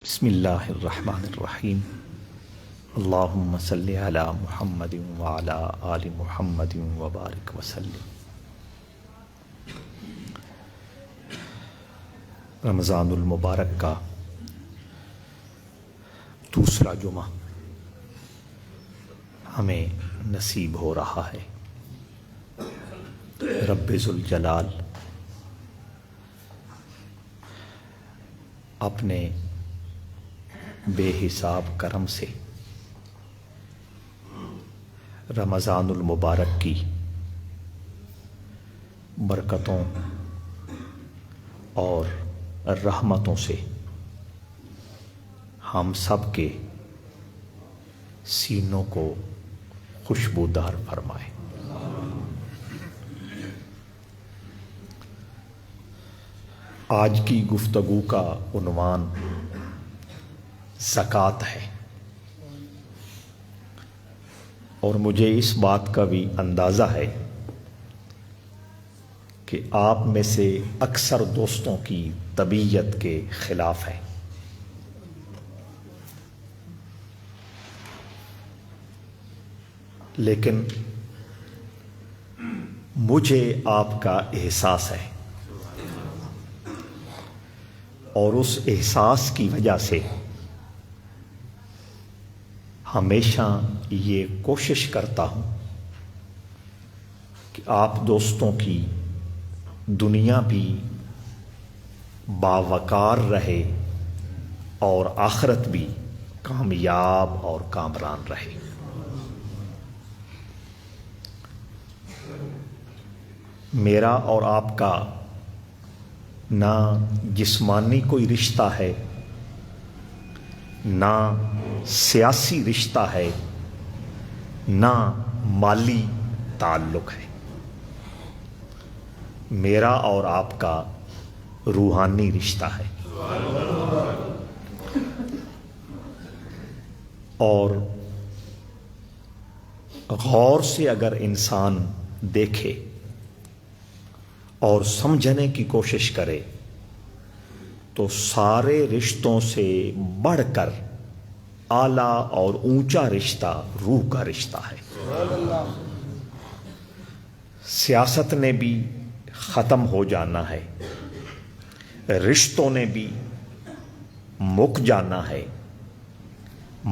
بسم اللہ الرحمن الرحیم اللہم صلی علی محمد وعلی آل محمد وبارک وسلم۔ رمضان المبارک کا دوسرا جمعہ ہمیں نصیب ہو رہا ہے۔ رب ذوالجلال اپنے بے حساب کرم سے رمضان المبارک کی برکتوں اور رحمتوں سے ہم سب کے سینوں کو خوشبودار فرمائے۔ آج کی گفتگو کا عنوان زکوٰۃ ہے، اور مجھے اس بات کا بھی اندازہ ہے کہ آپ میں سے اکثر دوستوں کی طبیعت کے خلاف ہے، لیکن مجھے آپ کا احساس ہے، اور اس احساس کی وجہ سے ہمیشہ یہ کوشش کرتا ہوں کہ آپ دوستوں کی دنیا بھی باوقار رہے اور آخرت بھی کامیاب اور کامران رہے۔ میرا اور آپ کا نہ جسمانی کوئی رشتہ ہے، نہ سیاسی رشتہ ہے، نہ مالی تعلق ہے۔ میرا اور آپ کا روحانی رشتہ ہے، اور غور سے اگر انسان دیکھے اور سمجھنے کی کوشش کرے تو سارے رشتوں سے بڑھ کر اعلیٰ اور اونچا رشتہ روح کا رشتہ ہے۔ سیاست نے بھی ختم ہو جانا ہے، رشتوں نے بھی مک جانا ہے،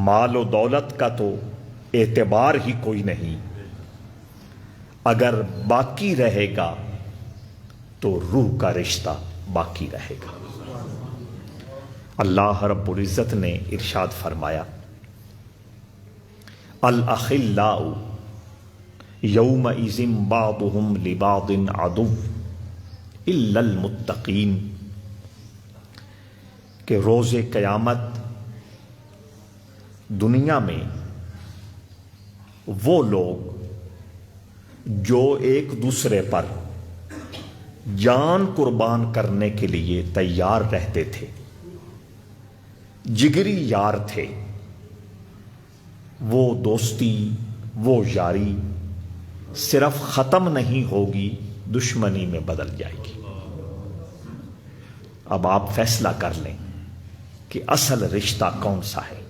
مال و دولت کا تو اعتبار ہی کوئی نہیں۔ اگر باقی رہے گا تو روح کا رشتہ باقی رہے گا۔ اللہ رب العزت نے ارشاد فرمایا، الاخلاء یومئذ بعضهم لبعض عدو الا المتقین، کہ روز قیامت دنیا میں وہ لوگ جو ایک دوسرے پر جان قربان کرنے کے لیے تیار رہتے تھے، جگری یار تھے، وہ دوستی، وہ یاری صرف ختم نہیں ہوگی، دشمنی میں بدل جائے گی۔ اب آپ فیصلہ کر لیں کہ اصل رشتہ کون سا ہے۔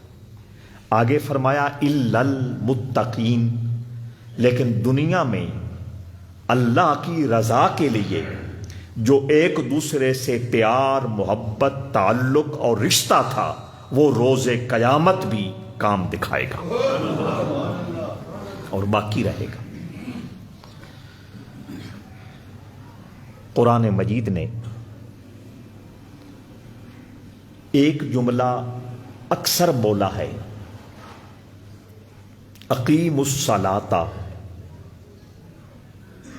آگے فرمایا الا المتقین، لیکن دنیا میں اللہ کی رضا کے لیے جو ایک دوسرے سے پیار، محبت، تعلق اور رشتہ تھا، وہ روز قیامت بھی کام دکھائے گا اور باقی رہے گا۔ قرآن مجید نے ایک جملہ اکثر بولا ہے، اقیموا الصلاۃ۔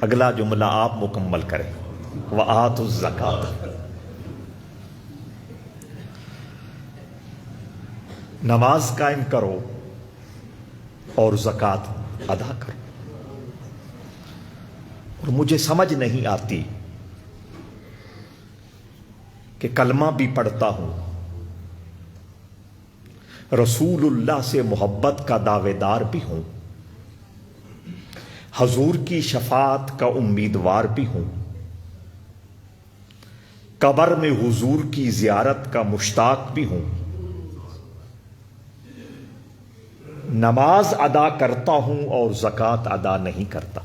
اگلا جملہ آپ مکمل کریں، وآتوا الزکاۃ۔ نماز قائم کرو اور زکوٰۃ ادا کرو۔ اور مجھے سمجھ نہیں آتی کہ کلمہ بھی پڑھتا ہوں، رسول اللہ سے محبت کا دعوے دار بھی ہوں، حضور کی شفاعت کا امیدوار بھی ہوں، قبر میں حضور کی زیارت کا مشتاق بھی ہوں، نماز ادا کرتا ہوں اور زکوٰۃ ادا نہیں کرتا۔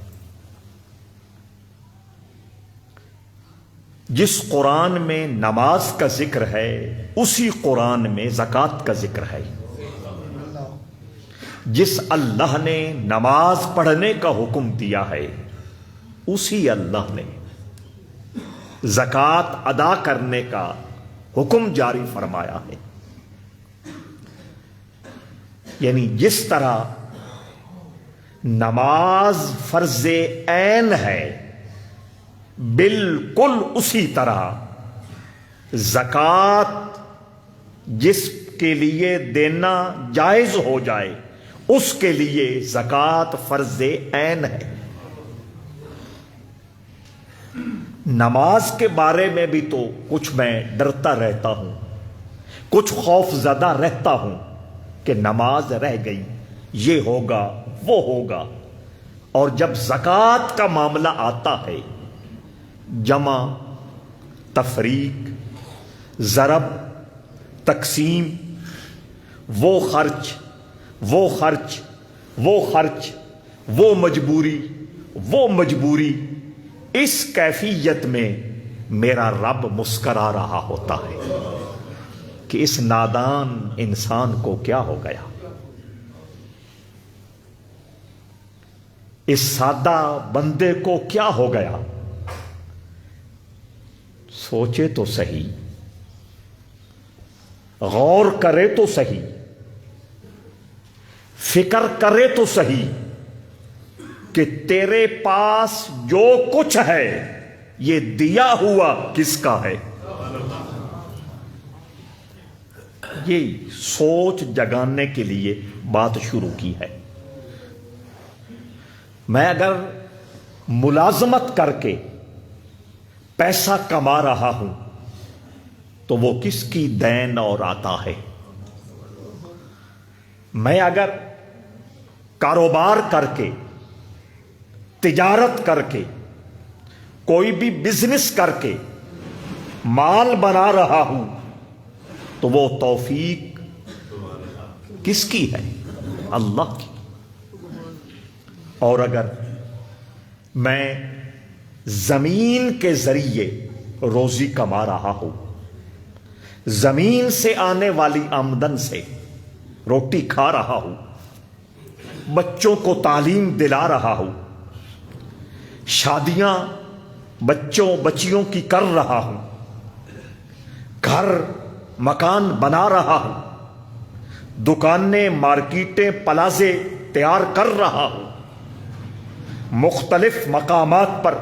جس قرآن میں نماز کا ذکر ہے اسی قرآن میں زکوٰۃ کا ذکر ہے۔ جس اللہ نے نماز پڑھنے کا حکم دیا ہے اسی اللہ نے زکوٰۃ ادا کرنے کا حکم جاری فرمایا ہے۔ یعنی جس طرح نماز فرض عین ہے بالکل اسی طرح زکوٰۃ جس کے لیے دینا جائز ہو جائے اس کے لیے زکوٰۃ فرض عین ہے۔ نماز کے بارے میں بھی تو کچھ میں ڈرتا رہتا ہوں، کچھ خوف زدہ رہتا ہوں کہ نماز رہ گئی، یہ ہوگا وہ ہوگا، اور جب زکوٰۃ کا معاملہ آتا ہے جمع، تفریق، ضرب، تقسیم، وہ خرچ وہ خرچ وہ خرچ، وہ مجبوری، اس کیفیت میں میرا رب مسکرا رہا ہوتا ہے کہ اس نادان انسان کو کیا ہو گیا، اس سادہ بندے کو کیا ہو گیا۔ سوچے تو صحیح، غور کرے تو صحیح، فکر کرے تو صحیح کہ تیرے پاس جو کچھ ہے یہ دیا ہوا کس کا ہے۔ یہ سوچ جگانے کے لیے بات شروع کی ہے۔ میں اگر ملازمت کر کے پیسہ کما رہا ہوں تو وہ کس کی دین اور عطا ہے؟ میں اگر کاروبار کر کے، تجارت کر کے، کوئی بھی بزنس کر کے مال بنا رہا ہوں تو وہ توفیق کس کی ہے؟ اللہ کی۔ اور اگر میں زمین کے ذریعے روزی کما رہا ہوں، زمین سے آنے والی آمدن سے روٹی کھا رہا ہوں، بچوں کو تعلیم دلا رہا ہوں، شادیاں بچیوں کی کر رہا ہوں، گھر مکان بنا رہا ہوں، دکانیں، مارکیٹیں، پلازے تیار کر رہا ہوں، مختلف مقامات پر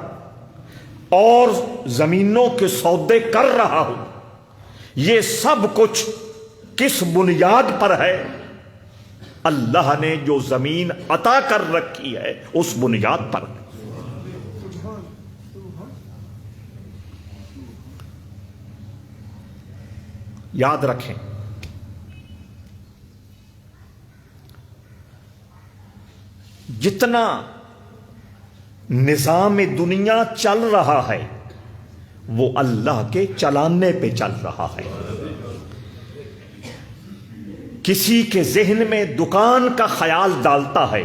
اور زمینوں کے سودے کر رہا ہوں، یہ سب کچھ کس بنیاد پر ہے؟ اللہ نے جو زمین عطا کر رکھی ہے اس بنیاد پر۔ یاد رکھیں، جتنا نظام دنیا چل رہا ہے وہ اللہ کے چلانے پہ چل رہا ہے۔ کسی کے ذہن میں دکان کا خیال ڈالتا ہے،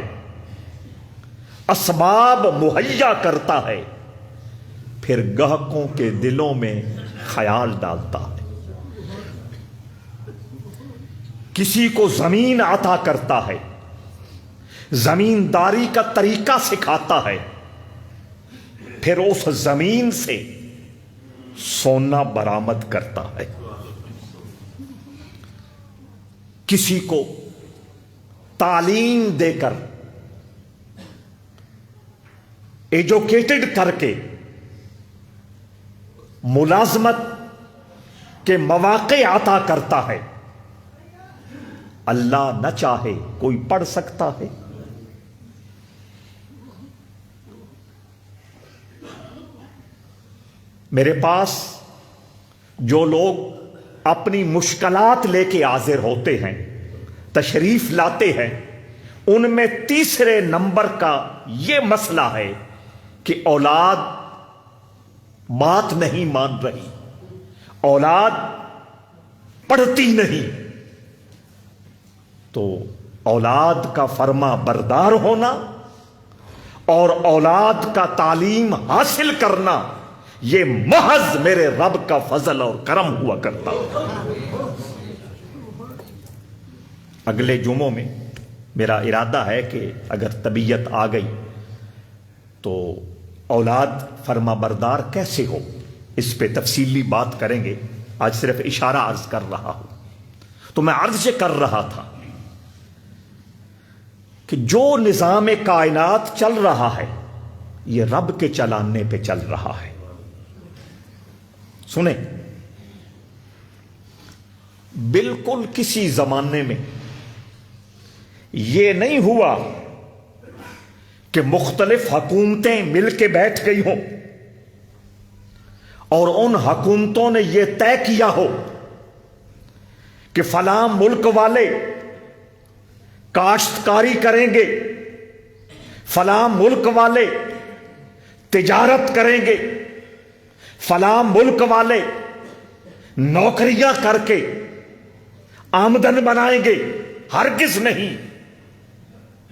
اسباب مہیا کرتا ہے، پھر گاہکوں کے دلوں میں خیال ڈالتا ہے۔ کسی کو زمین عطا کرتا ہے، زمینداری کا طریقہ سکھاتا ہے، پھر اس زمین سے سونا برآمد کرتا ہے۔ کسی کو تعلیم دے کر، ایجوکیٹڈ کر کے ملازمت کے مواقع عطا کرتا ہے۔ اللہ نہ چاہے کوئی پڑھ سکتا ہے؟ میرے پاس جو لوگ اپنی مشکلات لے کے حاضر ہوتے ہیں، تشریف لاتے ہیں، ان میں تیسرے نمبر کا یہ مسئلہ ہے کہ اولاد بات نہیں مان رہی، اولاد پڑھتی نہیں۔ تو اولاد کا فرما بردار ہونا اور اولاد کا تعلیم حاصل کرنا یہ محض میرے رب کا فضل اور کرم ہوا کرتا۔ اگلے جمعوں میں میرا ارادہ ہے کہ اگر طبیعت آ گئی تو اولاد فرما بردار کیسے ہو اس پہ تفصیلی بات کریں گے۔ آج صرف اشارہ عرض کر رہا ہوں۔ تو میں عرض کر رہا تھا کہ جو نظام کائنات چل رہا ہے یہ رب کے چلانے پہ چل رہا ہے۔ سنیں، بالکل کسی زمانے میں یہ نہیں ہوا کہ مختلف حکومتیں مل کے بیٹھ گئی ہوں اور ان حکومتوں نے یہ طے کیا ہو کہ فلاں ملک والے کاشتکاری کریں گے، فلاں ملک والے تجارت کریں گے، فلاں ملک والے نوکریاں کر کے آمدن بنائیں گے۔ ہرگز نہیں۔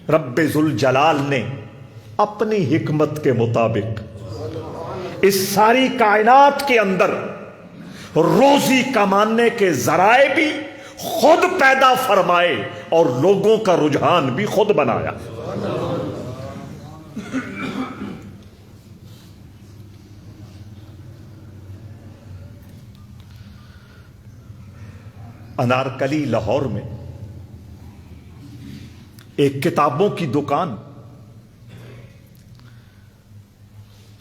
رب ذوالجلال نے اپنی حکمت کے مطابق اس ساری کائنات کے اندر روزی کمانے کے ذرائع بھی خود پیدا فرمائے اور لوگوں کا رجحان بھی خود بنایا۔ انارکلی لاہور میں ایک کتابوں کی دکان،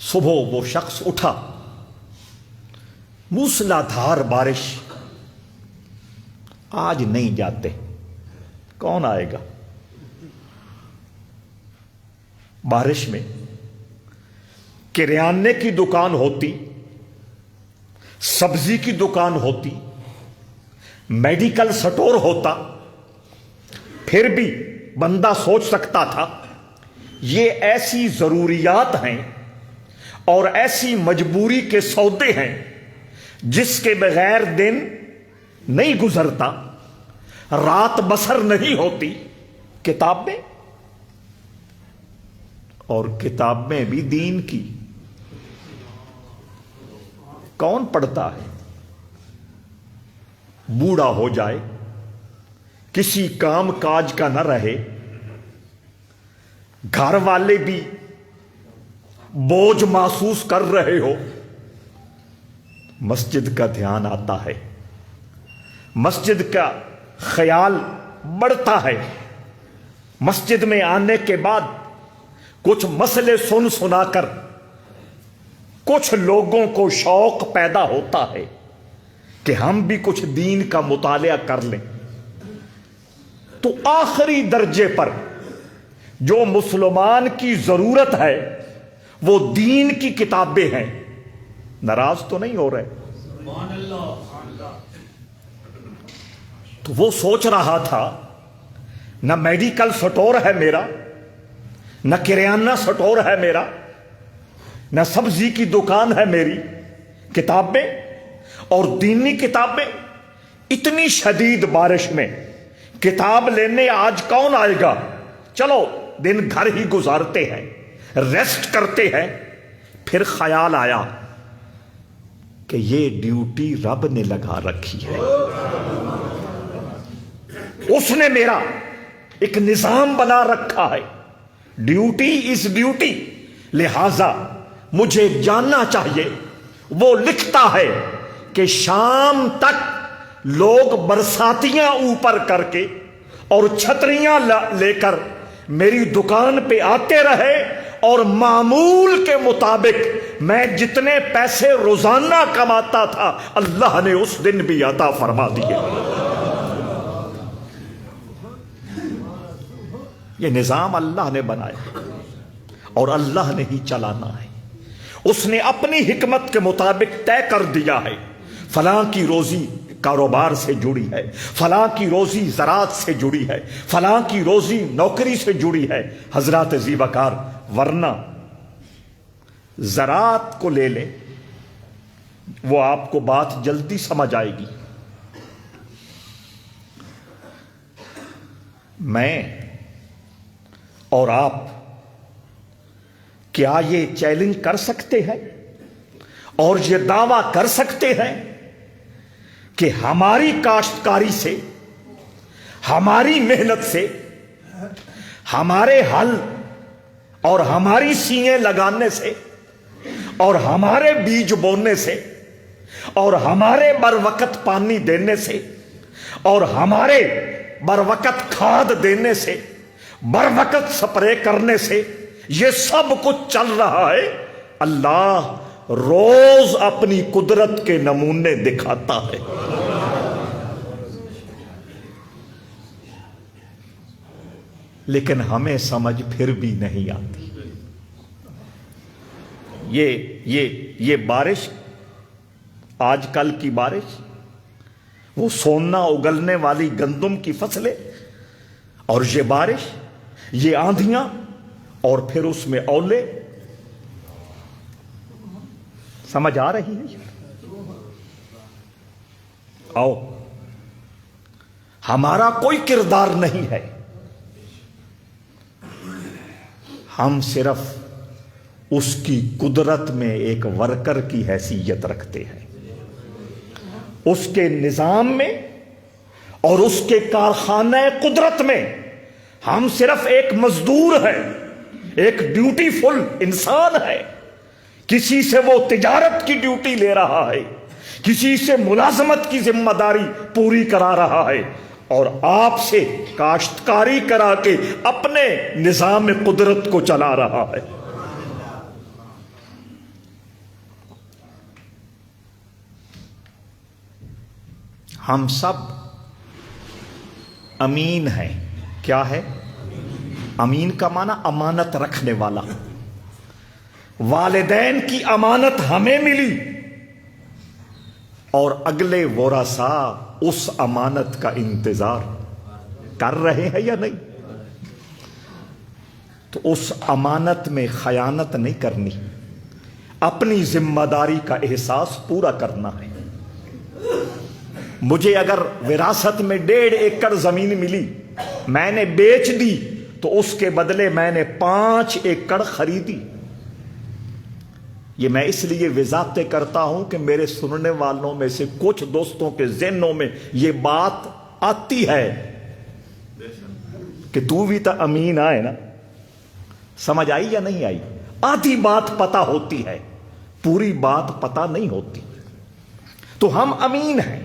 صبح وہ شخص اٹھا، موسلا دھار بارش، آج نہیں جاتے، کون آئے گا؟ بارش میں کریانے کی دکان ہوتی، سبزی کی دکان ہوتی، میڈیکل سٹور ہوتا، پھر بھی بندہ سوچ سکتا تھا یہ ایسی ضروریات ہیں اور ایسی مجبوری کے سودے ہیں جس کے بغیر دن نہیں گزرتا، رات بسر نہیں ہوتی۔ کتابیں، اور کتابیں بھی دین کی، کون پڑھتا ہے؟ بوڑھا ہو جائے، کسی کام کاج کا نہ رہے، گھر والے بھی بوجھ محسوس کر رہے ہو، مسجد کا دھیان آتا ہے، مسجد کا خیال بڑھتا ہے، مسجد میں آنے کے بعد کچھ مسئلے سن سنا کر کچھ لوگوں کو شوق پیدا ہوتا ہے کہ ہم بھی کچھ دین کا مطالعہ کر لیں۔ تو آخری درجے پر جو مسلمان کی ضرورت ہے وہ دین کی کتابیں ہیں۔ ناراض تو نہیں ہو رہے؟ تو وہ سوچ رہا تھا نہ میڈیکل سٹور ہے میرا، نہ کریانہ سٹور ہے میرا، نہ سبزی کی دکان ہے میری، کتابیں اور دینی کتابیں۔ اتنی شدید بارش میں کتاب لینے آج کون آئے گا؟ چلو دن گھر ہی گزارتے ہیں، ریسٹ کرتے ہیں۔ پھر خیال آیا کہ یہ ڈیوٹی رب نے لگا رکھی ہے، اس نے میرا ایک نظام بنا رکھا ہے، ڈیوٹی از ڈیوٹی، لہذا مجھے جاننا چاہیے۔ وہ لکھتا ہے کہ شام تک لوگ برساتیاں اوپر کر کے اور چھتریاں لے کر میری دکان پہ آتے رہے، اور معمول کے مطابق میں جتنے پیسے روزانہ کماتا تھا اللہ نے اس دن بھی عطا فرما دیے۔ یہ نظام اللہ نے بنایا اور اللہ نے ہی چلانا ہے۔ اس نے اپنی حکمت کے مطابق طے کر دیا ہے، فلاں کی روزی کاروبار سے جڑی ہے، فلاں کی روزی زراعت سے جڑی ہے، فلاں کی روزی نوکری سے جڑی ہے۔ حضرات ذیوقار، ورنہ زراعت کو لے لیں، وہ آپ کو بات جلدی سمجھ آئے گی۔ میں اور آپ کیا یہ چیلنج کر سکتے ہیں اور یہ دعویٰ کر سکتے ہیں کہ ہماری کاشتکاری سے، ہماری محنت سے، ہمارے حل اور ہماری سینگیں لگانے سے اور ہمارے بیج بونے سے اور ہمارے بر وقت پانی دینے سے اور ہمارے بر وقت کھاد دینے سے، بر وقت سپرے کرنے سے یہ سب کچھ چل رہا ہے؟ اللہ روز اپنی قدرت کے نمونے دکھاتا ہے۔ لیکن ہمیں سمجھ پھر بھی نہیں آتی۔ یہ بارش، آج کل کی بارش، وہ سونا اگلنے والی گندم کی فصلیں، اور یہ بارش، یہ آندھیاں، اور پھر اس میں اولے، سمجھ آ رہی ہے؟ آؤ، ہمارا کوئی کردار نہیں ہے، ہم صرف اس کی قدرت میں ایک ورکر کی حیثیت رکھتے ہیں، اس کے نظام میں اور اس کے کارخانہ قدرت میں ہم صرف ایک مزدور ہیں، ایک ڈیوٹی فل انسان ہے۔ کسی سے وہ تجارت کی ڈیوٹی لے رہا ہے، کسی سے ملازمت کی ذمہ داری پوری کرا رہا ہے، اور آپ سے کاشتکاری کرا کے اپنے نظام قدرت کو چلا رہا ہے۔ ہم سب امین ہیں۔ کیا ہے امین کا معنی؟ امانت رکھنے والا۔ والدین کی امانت ہمیں ملی اور اگلے ورثاء اس امانت کا انتظار کر رہے ہیں یا نہیں؟ تو اس امانت میں خیانت نہیں کرنی، اپنی ذمہ داری کا احساس پورا کرنا ہے۔ مجھے اگر وراثت میں 1.5 ایکڑ زمین ملی، میں نے بیچ دی، تو اس کے بدلے میں نے 5 ایکڑ خریدی۔ یہ میں اس لیے وضاحتیں کرتا ہوں کہ میرے سننے والوں میں سے کچھ دوستوں کے ذہنوں میں یہ بات آتی ہے کہ تو بھی تو امین آئے نا۔ سمجھ آئی یا نہیں آئی؟ آدھی بات پتا ہوتی ہے، پوری بات پتا نہیں ہوتی۔ تو ہم امین ہیں،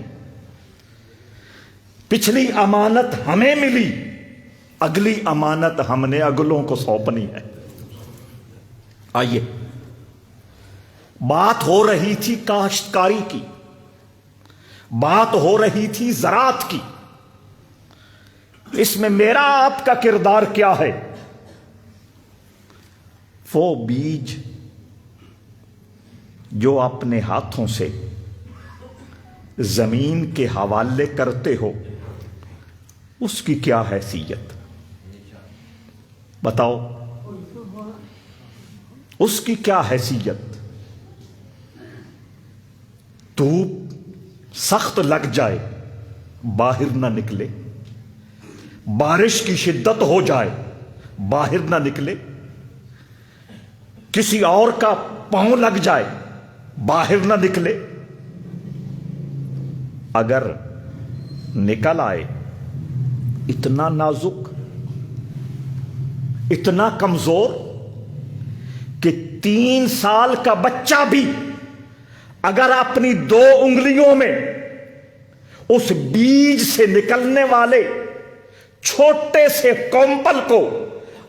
پچھلی امانت ہمیں ملی، اگلی امانت ہم نے اگلوں کو سونپنی ہے۔ آئیے، بات ہو رہی تھی کاشتکاری کی، بات ہو رہی تھی زراعت کی۔ اس میں میرا آپ کا کردار کیا ہے؟ وہ بیج جو اپنے ہاتھوں سے زمین کے حوالے کرتے ہو، اس کی کیا حیثیت؟ بتاؤ، اس کی کیا حیثیت؟ دھوپ سخت لگ جائے، باہر نہ نکلے، بارش کی شدت ہو جائے، باہر نہ نکلے، کسی اور کا پاؤں لگ جائے، باہر نہ نکلے، اگر نکل آئے اتنا نازک، اتنا کمزور کہ 3 سال کا بچہ بھی اگر اپنی 2 انگلیوں میں اس بیج سے نکلنے والے چھوٹے سے کمپل کو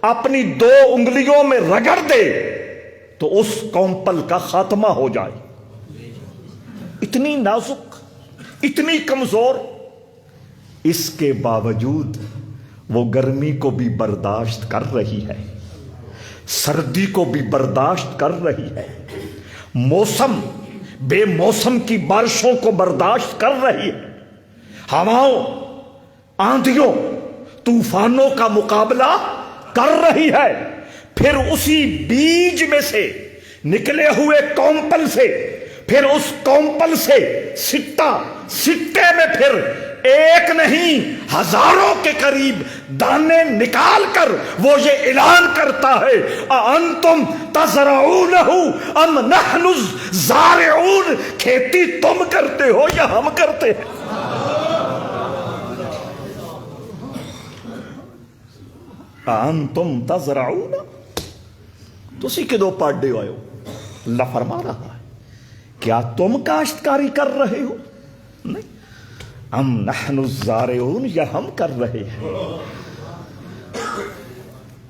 اپنی 2 انگلیوں میں رگڑ دے تو اس کمپل کا خاتمہ ہو جائے۔ اتنی نازک، اتنی کمزور، اس کے باوجود وہ گرمی کو بھی برداشت کر رہی ہے، سردی کو بھی برداشت کر رہی ہے، موسم بے موسم کی بارشوں کو برداشت کر رہی ہے، ہواؤں، آندھیوں، طوفانوں کا مقابلہ کر رہی ہے۔ پھر اسی بیج میں سے نکلے ہوئے کمپل سے، پھر اس کمپل سے سٹے میں پھر ایک نہیں ہزاروں کے قریب دانے نکال کر وہ یہ اعلان کرتا ہے اَأَنْتُمْ تَزْرَعُونَهُ أَمْ نَحْنُ الزَّارِعُونَ، کھیتی تم کرتے ہو یا ہم کرتے ہیں؟ اَأَنْتُمْ تَزْرَعُونَ، تسی کے دو پاڑے ہوئے ہو. اللہ فرما رہا ہے کیا تم کاشتکاری کر رہے ہو؟ نہیں. ام نحن الزارعون، یا ہم کر رہے ہیں.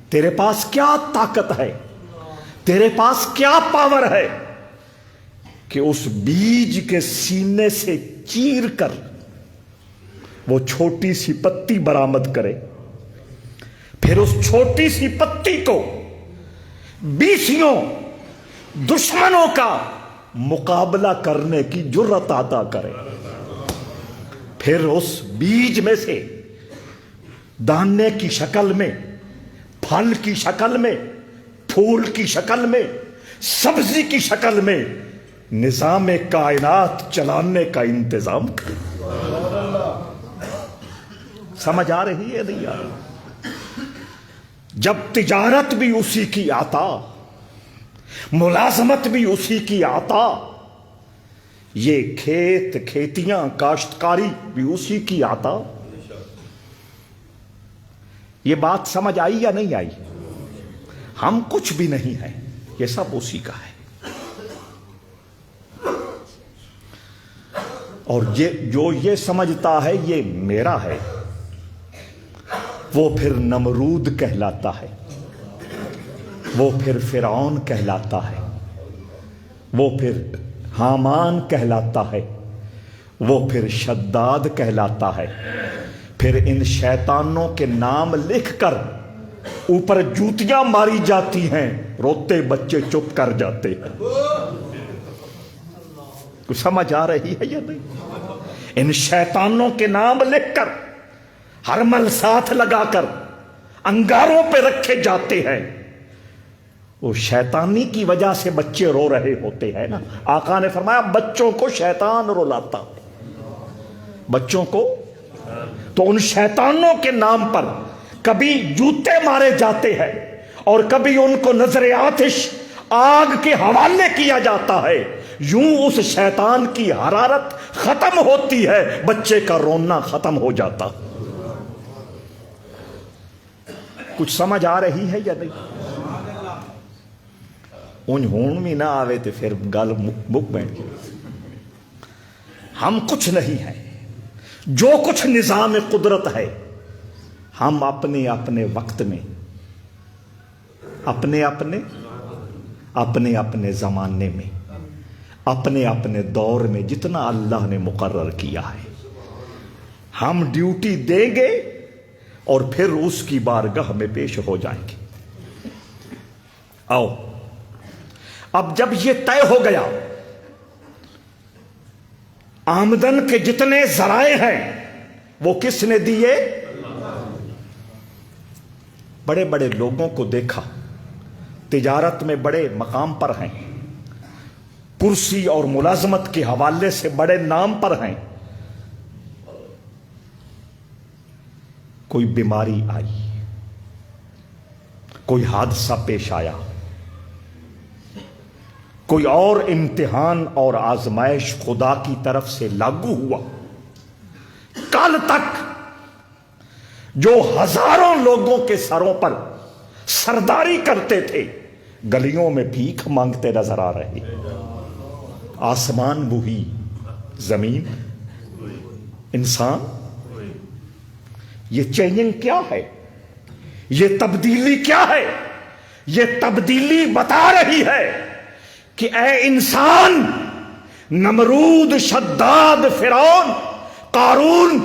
تیرے پاس کیا طاقت ہے، تیرے پاس کیا پاور ہے کہ اس بیج کے سینے سے چیر کر وہ چھوٹی سی پتی برآمد کرے، پھر اس چھوٹی سی پتی کو بیسیوں دشمنوں کا مقابلہ کرنے کی جرت عطا کرے، پھر اس بیج میں سے دانے کی شکل میں، پھل کی شکل میں، پھول کی شکل میں، سبزی کی شکل میں نظام کائنات چلانے کا انتظام کرے. سمجھ آ رہی ہے نہیں آ رہی؟ جب تجارت بھی اسی کی عطا، ملازمت بھی اسی کی عطا، یہ کھیت کھیتیاں کاشتکاری بھی اسی کی عطا. یہ بات سمجھ آئی یا نہیں آئی؟ ہم کچھ بھی نہیں ہیں، یہ سب اسی کا ہے. اور جو یہ سمجھتا ہے یہ میرا ہے، وہ پھر نمرود کہلاتا ہے، وہ پھر فرعون کہلاتا ہے، وہ پھر حامان کہلاتا ہے، وہ پھر شداد کہلاتا ہے. پھر ان شیطانوں کے نام لکھ کر اوپر جوتیاں ماری جاتی ہیں، روتے بچے چپ کر جاتے ہیں. کچھ سمجھ آ رہی ہے یا نہیں؟ ان شیطانوں کے نام لکھ کر ہرمل ساتھ لگا کر انگاروں پہ رکھے جاتے ہیں. وہ شیطانی کی وجہ سے بچے رو رہے ہوتے ہیں نا. آقا نے فرمایا بچوں کو شیطان رلاتا ہے، بچوں کو. تو ان شیطانوں کے نام پر کبھی جوتے مارے جاتے ہیں اور کبھی ان کو نظر آتش آگ کے حوالے کیا جاتا ہے. یوں اس شیطان کی حرارت ختم ہوتی ہے، بچے کا رونا ختم ہو جاتا. کچھ سمجھ آ رہی ہے یا نہیں؟ اون ہون بھی نہ آوے تو پھر گل مک بیٹھ گئی. ہم کچھ نہیں ہیں، جو کچھ نظام قدرت ہے ہم اپنے اپنے وقت میں، اپنے اپنے زمانے میں، اپنے اپنے دور میں جتنا اللہ نے مقرر کیا ہے ہم ڈیوٹی دیں گے اور پھر اس کی بارگاہ میں پیش ہو جائیں گے. آؤ اب جب یہ طے ہو گیا آمدن کے جتنے ذرائع ہیں وہ کس نے دیے؟ بڑے بڑے لوگوں کو دیکھا تجارت میں بڑے مقام پر ہیں، کرسی اور ملازمت کے حوالے سے بڑے نام پر ہیں. کوئی بیماری آئی، کوئی حادثہ پیش آیا، کوئی اور امتحان اور آزمائش خدا کی طرف سے لاگو ہوا. کل تک جو ہزاروں لوگوں کے سروں پر سرداری کرتے تھے گلیوں میں بھیک مانگتے نظر آ رہے. آسمان وہی، زمین، انسان. یہ چینجنگ کیا ہے؟ یہ تبدیلی کیا ہے؟ یہ تبدیلی بتا رہی ہے کہ اے انسان، نمرود، شداد، فرعون، قارون،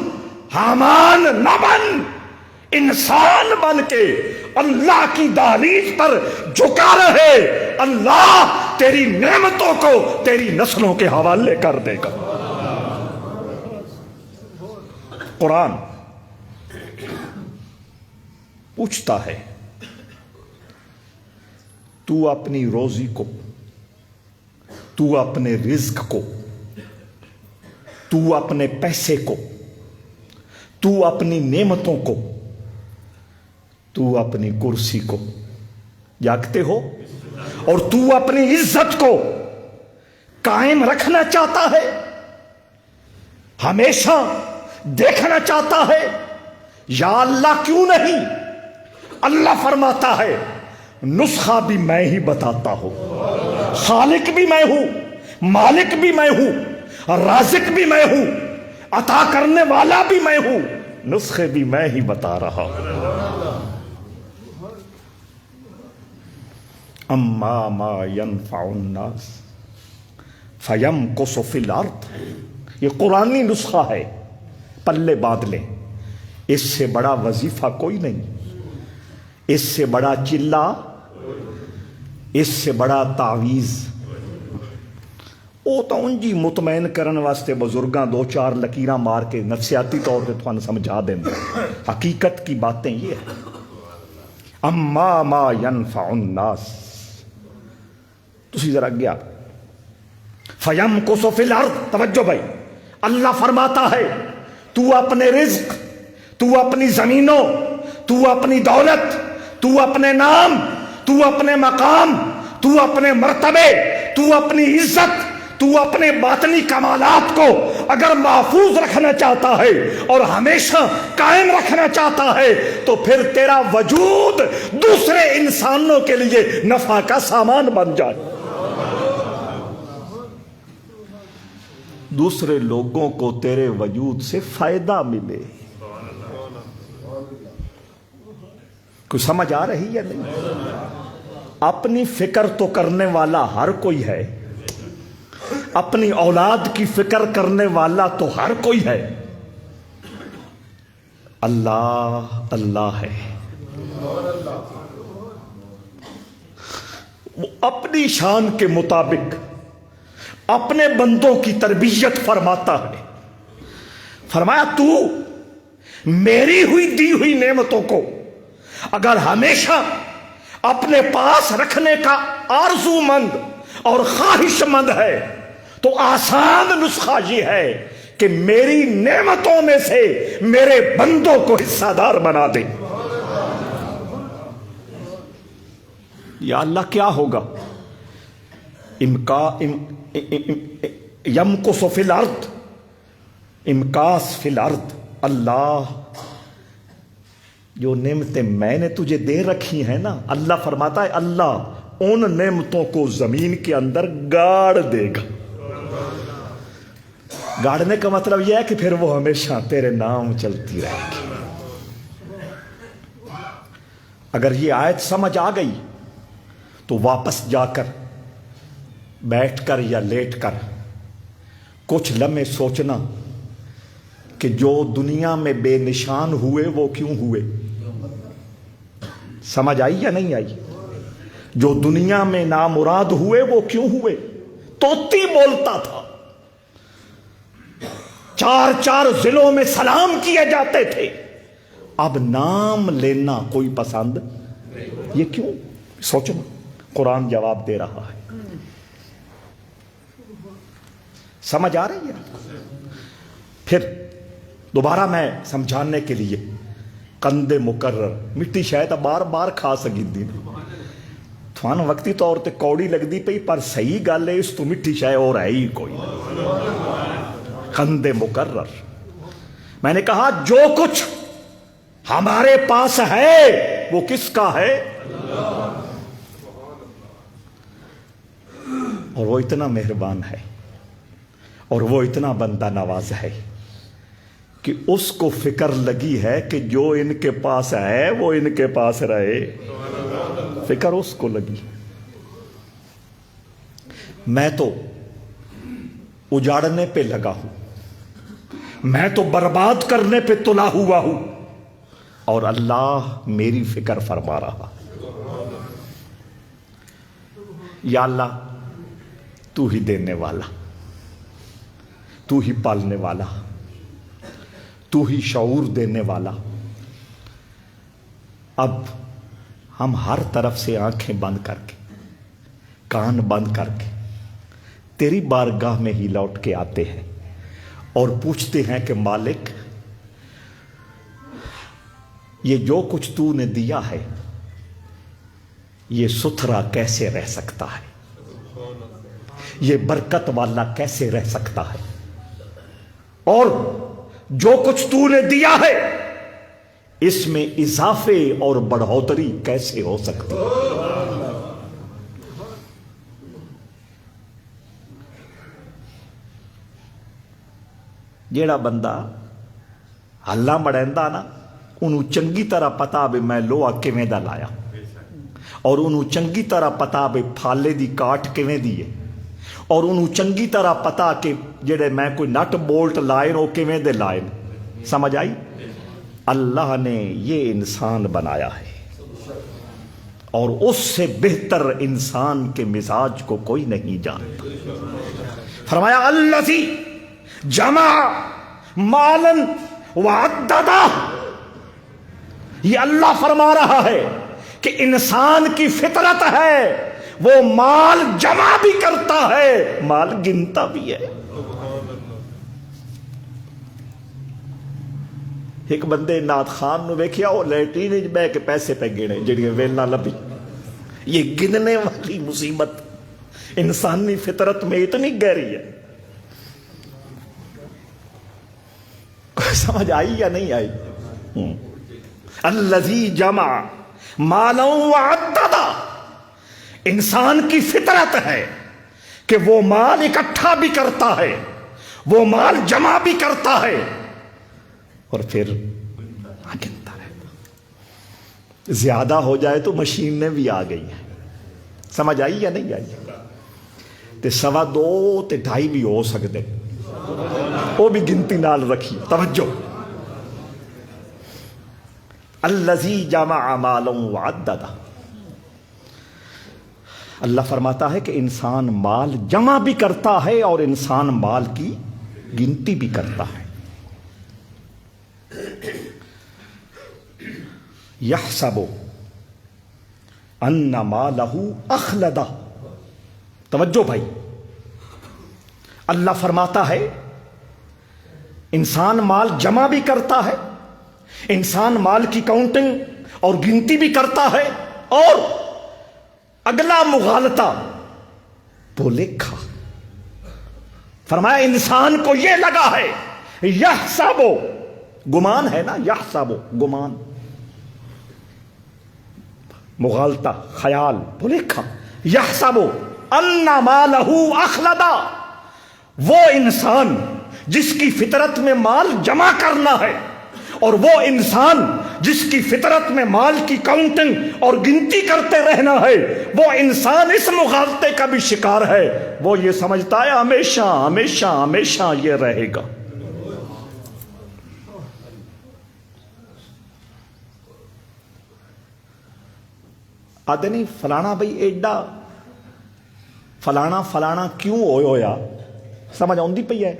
حامان نہ بن، انسان بن کے اللہ کی دہلیز پر جھکا رہے. اللہ تیری نعمتوں کو تیری نسلوں کے حوالے کر دے گا. قرآن پوچھتا ہے تو اپنی روزی کو، تو اپنے رزق کو، تو اپنے پیسے کو تو اپنی نعمتوں کو، تو اپنی کرسی کو جاگتے ہو، اور تو اپنی عزت کو قائم رکھنا چاہتا ہے، ہمیشہ دیکھنا چاہتا ہے۔ یا اللہ کیوں نہیں؟ اللہ فرماتا ہے نسخہ بھی میں ہی بتاتا ہوں، خالق بھی میں ہوں، مالک بھی میں ہوں، رازق بھی میں ہوں، عطا کرنے والا بھی میں ہوں، نسخے بھی میں ہی بتا رہا ہوں۔ اما ما ينفع الناس فيمكث في الارض، یہ قرآنی نسخہ ہے، پلے باندھ لیں۔ اس سے بڑا وظیفہ کوئی نہیں، اس سے بڑا چلا، اس سے بڑا تعویذ وہ تو انجی مطمئن کرن واسطے بزرگاں دو چار لکیراں مار کے نفسیاتی طور پہ تھوڑا سمجھا دیں۔ حقیقت کی باتیں یہ ہیں۔ اما ما ينفع الناس، تسی ذرا گیا فَيَمْكُثُ فِي الْأَرْضِ، توجہ بھائی، اللہ فرماتا ہے تو اپنے رزق، تو اپنی زمینوں، تو اپنی دولت، تو اپنے نام، تو اپنے مقام، تو اپنے مرتبے، تو اپنی عزت، تو اپنے باطنی کمالات کو اگر محفوظ رکھنا چاہتا ہے اور ہمیشہ قائم رکھنا چاہتا ہے تو پھر تیرا وجود دوسرے انسانوں کے لیے نفع کا سامان بن جائے، دوسرے لوگوں کو تیرے وجود سے فائدہ ملے۔ کوئی سمجھ آ رہی ہے نہیں؟ اپنی فکر تو کرنے والا ہر کوئی ہے، اپنی اولاد کی فکر کرنے والا تو ہر کوئی ہے، اللہ اللہ ہے، وہ اپنی شان کے مطابق اپنے بندوں کی تربیت فرماتا ہے۔ فرمایا تو میری ہوئی دی ہوئی نعمتوں کو اگر ہمیشہ اپنے پاس رکھنے کا آرزو مند اور خواہش مند ہے تو آسان نسخہ یہ ہے کہ میری نعمتوں میں سے میرے بندوں کو حصہ دار بنا دے۔ یا اللہ کیا ہوگا؟ یمکث فی الارض، امکاس فی الارض، اللہ جو نعمتیں میں نے تجھے دے رکھی ہیں نا، اللہ فرماتا ہے اللہ ان نعمتوں کو زمین کے اندر گاڑ دے گا۔ گاڑنے کا مطلب یہ ہے کہ پھر وہ ہمیشہ تیرے نام چلتی رہے گی۔ اگر یہ آیت سمجھ آ گئی تو واپس جا کر بیٹھ کر یا لیٹ کر کچھ لمحے سوچنا کہ جو دنیا میں بے نشان ہوئے وہ کیوں ہوئے۔ سمجھ آئی یا نہیں آئی؟ جو دنیا میں نامراد ہوئے وہ کیوں ہوئے؟ طوطی بولتا تھا، چار چار ضلعوں میں سلام کیے جاتے تھے، اب نام لینا کوئی پسند، یہ کیوں؟ سوچنا، قرآن جواب دے رہا ہے۔ سمجھ آ رہی ہے؟ پھر دوبارہ میں سمجھانے کے لیے قند مقرر مٹی شاید بار بار کھا سکی دی تھوان وقتی طور تے کوڑی لگ دی پئی، پر صحیح گل ہے اس تو مٹھی شاید اور ہے ہی کوئی۔ قند مقرر، میں نے کہا جو کچھ ہمارے پاس ہے وہ کس کا ہے؟ اور وہ اتنا مہربان ہے اور وہ اتنا بندہ نواز ہے کہ اس کو فکر لگی ہے کہ جو ان کے پاس ہے وہ ان کے پاس رہے، فکر اس کو لگی۔ میں تو اجاڑنے پہ لگا ہوں، میں تو برباد کرنے پہ تلا ہوا ہوں، اور اللہ میری فکر فرما رہا۔ یا اللہ تو ہی دینے والا، تو ہی پالنے والا، تو ہی شعور دینے والا۔ اب ہم ہر طرف سے آنکھیں بند کر کے، کان بند کر کے تیری بارگاہ میں ہی لوٹ کے آتے ہیں اور پوچھتے ہیں کہ مالک یہ جو کچھ تو نے دیا ہے یہ ستھرا کیسے رہ سکتا ہے، یہ برکت والا کیسے رہ سکتا ہے، اور جو کچھ تو نے دیا ہے اس میں اضافے اور بڑھوتری کیسے ہو سکتی ہے۔ جیڑا بندہ ہلا مڑیندا نا انہوں چنگی طرح پتا بھی میں لوہا کیویں دا لایا، اور انہوں چنگی طرح پتا بھی پھالے دی کاٹ کیویں دی ہے، اور انہوں چنگی طرح پتا کہ جڑے میں کوئی نٹ بولٹ لائے وہ کیویں دے لائے۔ سمجھ آئی؟ اللہ نے یہ انسان بنایا ہے اور اس سے بہتر انسان کے مزاج کو کوئی نہیں جانتا۔ فرمایا الذی جمع مالا وعددا، یہ اللہ فرما رہا ہے کہ انسان کی فطرت ہے وہ مال جمع بھی کرتا ہے مال گنتا بھی ہے۔ ایک بندے نعت خان نو ویکھیا وہ لیٹرین وچ بیٹھ کے پیسے پہ گنے جڑیاں ویلاں لبھی۔ یہ گننے والی مصیبت انسانی فطرت میں اتنی گہری ہے، سمجھ آئی یا نہیں آئی؟ الذی جمع مالا وعددا، انسان کی فطرت ہے کہ وہ مال اکٹھا بھی کرتا ہے، وہ مال جمع بھی کرتا ہے اور پھر گنتا رہتا۔ زیادہ ہو جائے تو مشینیں بھی آ گئی ہیں، سمجھ آئی یا نہیں آئی؟ تے 2.25 تے 2.5 بھی ہو سکتے، وہ بھی گنتی نال رکھی۔ توجہ، الذی جمع مالا وعددا، اللہ فرماتا ہے کہ انسان مال جمع بھی کرتا ہے اور انسان مال کی گنتی بھی کرتا ہے۔ یحسب ان مالہ اخلدہ، توجہ بھائی، اللہ فرماتا ہے انسان مال جمع بھی کرتا ہے، انسان مال کی کاؤنٹنگ اور گنتی بھی کرتا ہے، اور اگلا مغالطہ بھولیکھا، فرمایا انسان کو یہ لگا ہے، یحسب، گمان ہے نا، یحسب گمان، مغالطہ خیال بھولیکھا، یحسب ان مالہ اخلدہ، وہ انسان جس کی فطرت میں مال جمع کرنا ہے اور وہ انسان جس کی فطرت میں مال کی کاؤنٹنگ اور گنتی کرتے رہنا ہے، وہ انسان اس مغالطے کا بھی شکار ہے، وہ یہ سمجھتا ہے ہمیشہ ہمیشہ ہمیشہ یہ رہے گا۔ آدھے نہیں فلانا بھائی ایڈا فلانا کیوں ہویا، سمجھ آندی پئی ہے؟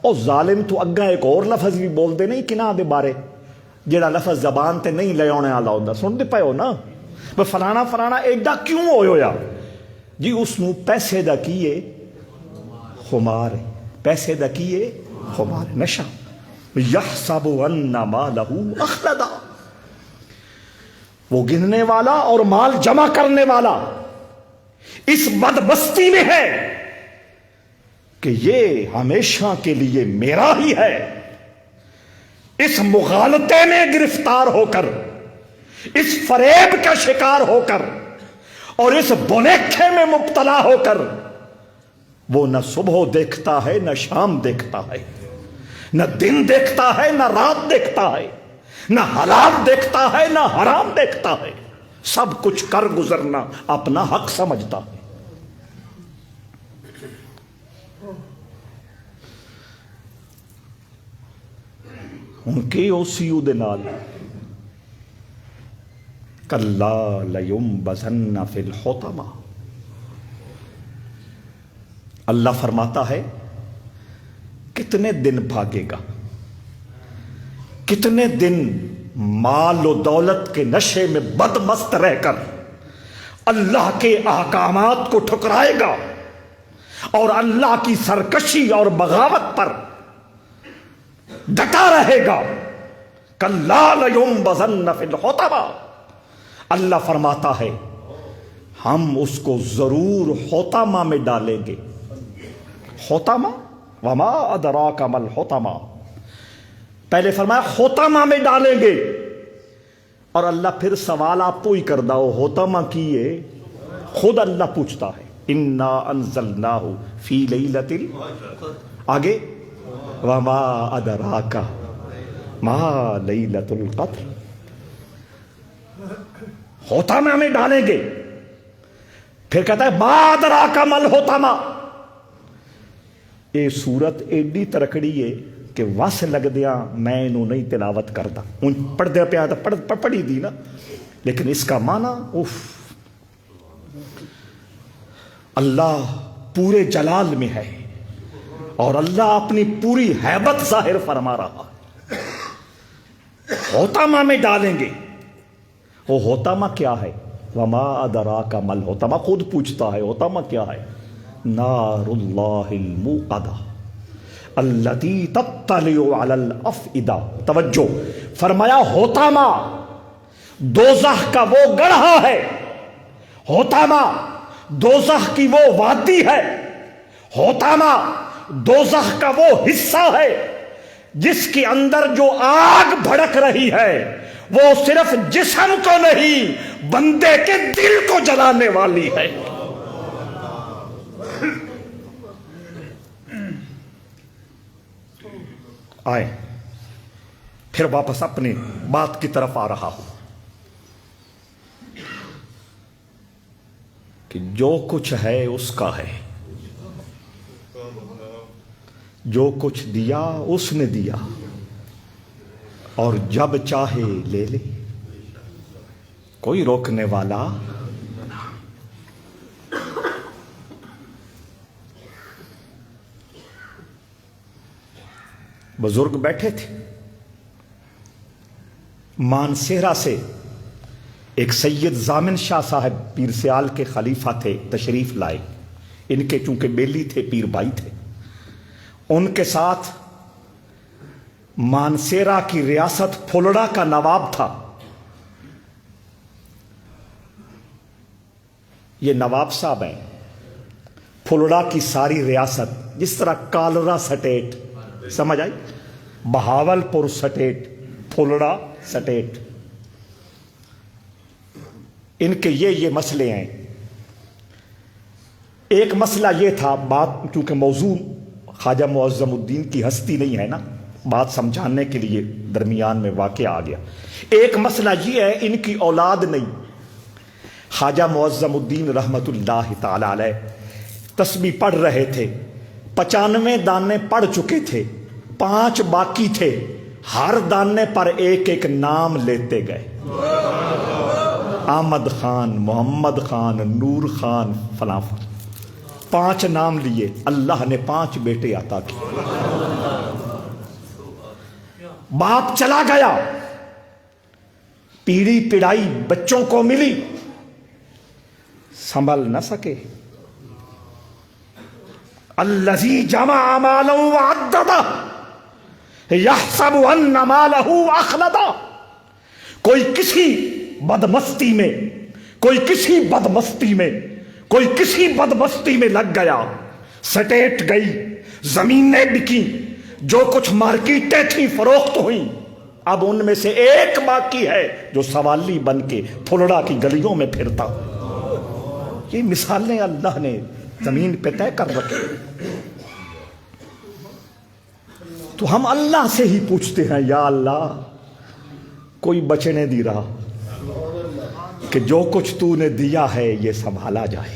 او ظالم تو اگا ایک اور لفظ بھی بول دے نہیں کنہ دے بارے، جیڑا لفظ زبان تے نہیں لے آنے والا ہوندا، سن دے پئے ہو نا، فلانا ایڈا کیوں ہویا جی، اس نو پیسے دا کیے خمار ہے، پیسے دا کیے خمار، نشہ۔ یحسب ان مالہ اخلدہ، وہ گننے والا اور مال جمع کرنے والا اس بدمستی میں ہے کہ یہ ہمیشہ کے لیے میرا ہی ہے، اس مغالطے میں گرفتار ہو کر، اس فریب کا شکار ہو کر اور اس بھولیکھے میں مبتلا ہو کر وہ نہ صبح دیکھتا ہے نہ شام دیکھتا ہے، نہ دن دیکھتا ہے نہ رات دیکھتا ہے، نہ حلال دیکھتا ہے نہ حرام دیکھتا ہے، سب کچھ کر گزرنا اپنا حق سمجھتا ہے۔ ان کے اوسیو دے نال کلا لیمبذن فی الحطمہ، اللہ فرماتا ہے کتنے دن بھاگے گا، کتنے دن مال و دولت کے نشے میں بدمست رہ کر اللہ کے احکامات کو ٹھکرائے گا اور اللہ کی سرکشی اور بغاوت پر ڈٹا رہے گا۔ کلا لینبذن فی الحطمہ، اللہ فرماتا ہے ہم اس کو ضرور حطمہ میں ڈالیں گے۔ حطمہ، وما ادراک ما الحطمہ، پہلے فرمایا حطمہ میں ڈالیں گے، اور اللہ پھر سوال آپ کو ہی کردا ہو حطمہ کیے، خود اللہ پوچھتا ہے انا انزلناہ فی لیلۃ آگے وما ادراک ما لیلۃ القدر، حطمہ میں ڈالیں گے، پھر کہتا ہے ما ادراک ما الحطمہ۔ یہ سورت ایڈی ترکڑی ہے کہ وس لگدیا میں انہوں نہیں تلاوت کرتا، پڑھ دیا پیا تو پڑھی دی نا، لیکن اس کا معنی اف، اللہ پورے جلال میں ہے اور اللہ اپنی پوری ہیبت ظاہر فرما رہا ہے۔ حطمہ میں ڈالیں گے، وہ حطمہ کیا ہے؟ وما ادراک ما الحطمہ، خود پوچھتا ہے حطمہ کیا ہے؟ نار اللہ الموقدہ التی تطلع علی الافئدہ۔ توجہ، فرمایا حطمہ دوزخ کا وہ گڑھا ہے، حطمہ دوزخ کی وہ وادی ہے، حطمہ دوزخ کا وہ حصہ ہے جس کے اندر جو آگ بھڑک رہی ہے وہ صرف جسم کو نہیں بندے کے دل کو جلانے والی ہے۔ آئے پھر واپس اپنی بات کی طرف آ رہا ہوں کہ جو کچھ ہے اس کا ہے، جو کچھ دیا اس نے دیا، اور جب چاہے لے لے، کوئی روکنے والا۔ بزرگ بیٹھے تھے، مانسہرہ سے ایک سید زامن شاہ صاحب پیر سیال کے خلیفہ تھے، تشریف لائے، ان کے چونکہ بیلی تھے، پیر بھائی تھے، ان کے ساتھ مانسہرہ کی ریاست پھلڑا کا نواب تھا۔ یہ نواب صاحب ہیں، پھلڑا کی ساری ریاست، جس طرح کالرا سٹیٹ، سمجھ آئی، بہاول پور سٹیٹ، پھلڑا سٹیٹ، ان کے یہ مسئلے ہیں۔ ایک مسئلہ یہ تھا، بات چونکہ موضوع خواجہ معظم الدین کی ہستی نہیں ہے نا، بات سمجھانے کے لیے درمیان میں واقعہ آ گیا۔ ایک مسئلہ یہ ہے، ان کی اولاد نہیں۔ خواجہ معظم الدین رحمت اللہ تعالی علیہ تسبیح پڑھ رہے تھے، 95 دانے پڑھ چکے تھے، 5 باقی تھے، ہر دانے پر ایک ایک نام لیتے گئے، احمد خان، محمد خان، نور خان، فلاں، 5 نام لیے، اللہ نے 5 بیٹے عطا کیے۔ باپ چلا گیا، پیڑھی پڑائی بچوں کو ملی، سنبھل نہ سکے۔ الذی جمع مالا وعددہ یحسب ان مالہ اخلدہ۔ کوئی کسی بدمستی میں، کوئی کسی بدمستی میں، کوئی کسی بدمستی میں لگ گیا، سٹیٹ گئی، زمینیں بکی، جو کچھ مارکیٹیں تھیں فروخت ہوئیں، اب ان میں سے ایک باقی ہے جو سوالی بن کے پھلڑا کی گلیوں میں پھرتا۔ یہ مثالیں اللہ نے زمین پہ طے کر رکھے، تو ہم اللہ سے ہی پوچھتے ہیں، یا اللہ کوئی بچنے دی رہا کہ جو کچھ تو نے دیا ہے یہ سنبھالا جائے،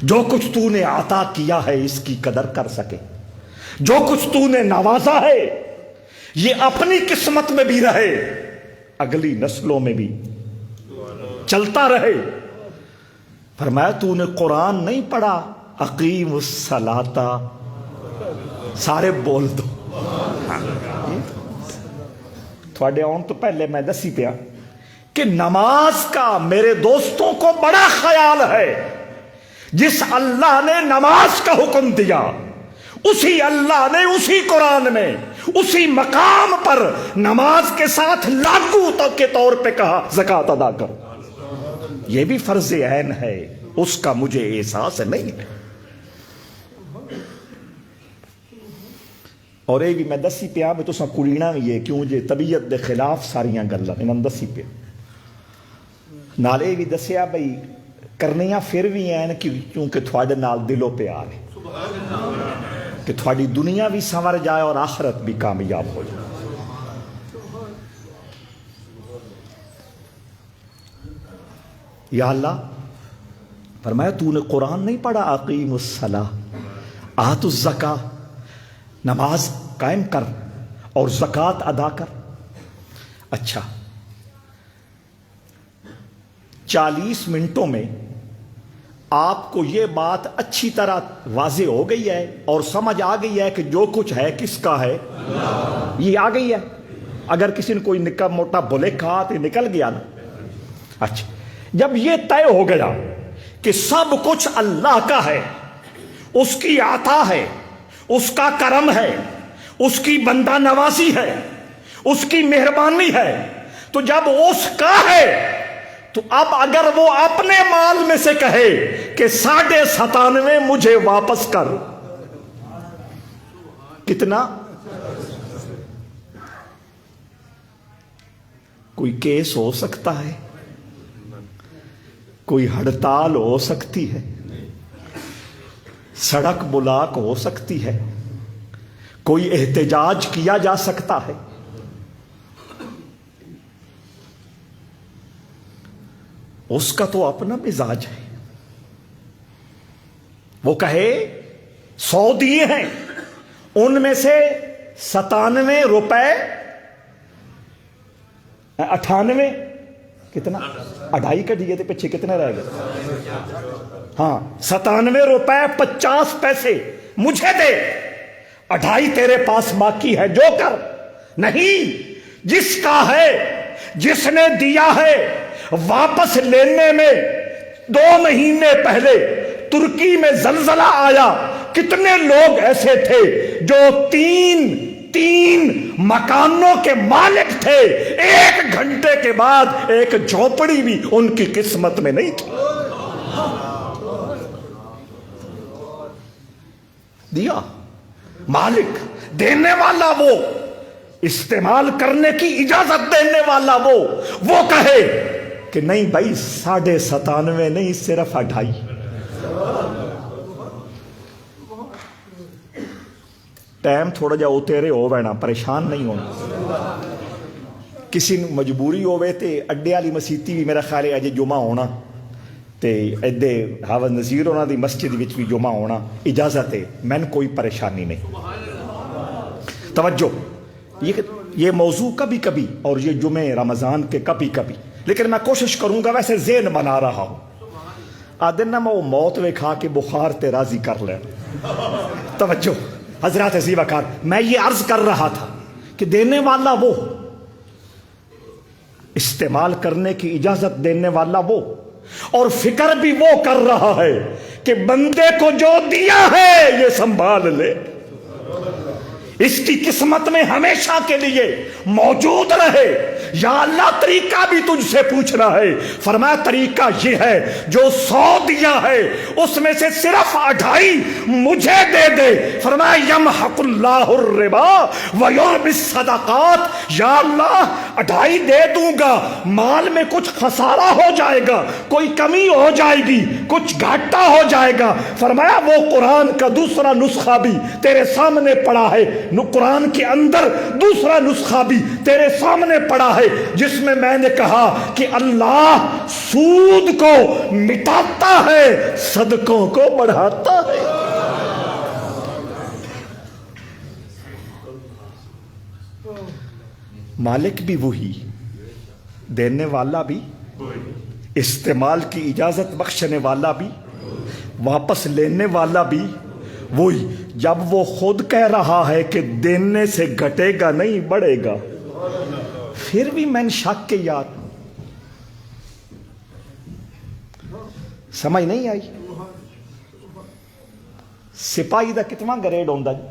جو کچھ تو نے عطا کیا ہے اس کی قدر کر سکے، جو کچھ تو نے نوازا ہے یہ اپنی قسمت میں بھی رہے، اگلی نسلوں میں بھی چلتا رہے۔ فرمایا تو نے قرآن نہیں پڑھا، اقیم الصلاۃ، سارے بول دو۔ تھوڑے آن تو پہلے میں دسی پیا کہ نماز کا میرے دوستوں کو بڑا خیال ہے۔ جس اللہ نے نماز کا حکم دیا، اسی اللہ نے اسی قرآن میں اسی مقام پر نماز کے ساتھ لاگو کے طور پہ کہا زکوٰۃ ادا کرو، یہ بھی فرض عین ہے، اس کا مجھے احساس نہیں ہے۔ اور یہ بھی میں دسی پیا میں تساں کڑینا بھی ہے کیوں جے طبیعت دے خلاف ساریاں گلاں انہاں دسی پیا، نالے بھی دسیا بھئی کرنیاں پھر بھی ہیں کیونکہ تھوڑے نال دلو پیار ہے کہ تھوڑی دنیا بھی سنور جائے اور آخرت بھی کامیاب ہو جائے۔ یا اللہ فرمایا تو نے قرآن نہیں پڑھا اقیم الصلاۃ آتوا الزکاۃ، نماز قائم کر اور زکوٰۃ ادا کر۔ اچھا 40 منٹوں میں آپ کو یہ بات اچھی طرح واضح ہو گئی ہے اور سمجھ آ گئی ہے کہ جو کچھ ہے کس کا ہے؟ یہ آ گئی ہے۔ اگر کسی نے کوئی نکا موٹا بولے کہا تو نکل گیا نا۔ اچھا جب یہ طے ہو گیا کہ سب کچھ اللہ کا ہے، اس کی عطا ہے، اس کا کرم ہے، اس کی بندہ نوازی ہے، اس کی مہربانی ہے، تو جب اس کا ہے تو اب اگر وہ اپنے مال میں سے کہے کہ 97.5 مجھے واپس کر، کتنا؟ کوئی کیس ہو سکتا ہے، کوئی ہڑتال ہو سکتی ہے، سڑک بلاک ہو سکتی ہے، کوئی احتجاج کیا جا سکتا ہے۔ اس کا تو اپنا مزاج ہے، وہ کہے 100 دیے ہیں، ان میں سے 97 روپے 98 کتنا 2.5 کا دیے تھے، پیچھے کتنے رہ گئے؟ ہاں 97 روپے 50 پیسے مجھے دے، 2.5 تیرے پاس باقی ہے، جو کر۔ نہیں، جس کا ہے، جس نے دیا ہے، واپس لینے میں 2 مہینے پہلے ترکی میں زلزلہ آیا، کتنے لوگ ایسے تھے جو تین مکانوں کے مالک تھے، 1 گھنٹے کے بعد ایک جھوپڑی بھی ان کی قسمت میں نہیں تھی۔ دیا مالک، دینے والا وہ، استعمال کرنے کی اجازت دینے والا وہ کہے کہ نہیں بھائی 97.5 نہیں، صرف 2.5۔ ٹائم تھوڑا جا اترے ہو بینا، پریشان نہیں ہونا۔ کسی مجبوری ہوئے تے اڈے والی مسیتی بھی میرا خیال ہے اجے جمعہ ہونا، تے ادے حافظ نذیر ہونا دی مسجد وچ بھی جمعہ ہونا، اجازت ہے، میں کوئی پریشانی نہیں۔ توجہ، یہ موضوع کبھی کبھی اور یہ جمعے رمضان کے کبھی کبھی، لیکن میں کوشش کروں گا ویسے ذہن بنا رہا ہوں، آدھے نہ میں وہ موت وکھا کے بخار تے راضی کر لیں۔ توجہ حضرات عزیز وقار، میں یہ عرض کر رہا تھا کہ دینے والا وہ، استعمال کرنے کی اجازت دینے والا وہ، اور فکر بھی وہ کر رہا ہے کہ بندے کو جو دیا ہے یہ سنبھال لے، اس کی قسمت میں ہمیشہ کے لیے موجود رہے۔ یا اللہ طریقہ بھی تجھ سے پوچھنا ہے، فرمایا طریقہ یہ ہے جو 100 دیا ہے اس میں سے صرف 2.5 مجھے دے دے۔ فرمایا یمحق اللہ الربا ویربی الصدقات، یا اللہ 2.5 دے دوں گا، مال میں کچھ خسارہ ہو جائے گا، کوئی کمی ہو جائے گی، کچھ گھاٹا ہو جائے گا۔ فرمایا وہ قرآن کا دوسرا نسخہ بھی تیرے سامنے پڑا ہے، قرآن کے اندر دوسرا نسخہ بھی تیرے سامنے پڑا ہے، جس میں میں نے کہا کہ اللہ سود کو مٹاتا ہے، صدقوں کو بڑھاتا ہے۔ مالک بھی وہی، دینے والا بھی، استعمال کی اجازت بخشنے والا بھی، واپس لینے والا بھی وہی۔ جب وہ خود کہہ رہا ہے کہ دینے سے گھٹے گا نہیں بڑھے گا، پھر بھی میں شک کے یار سمجھ نہیں آئی۔ سپاہی دا کتنا گریڈ ہوندا جی؟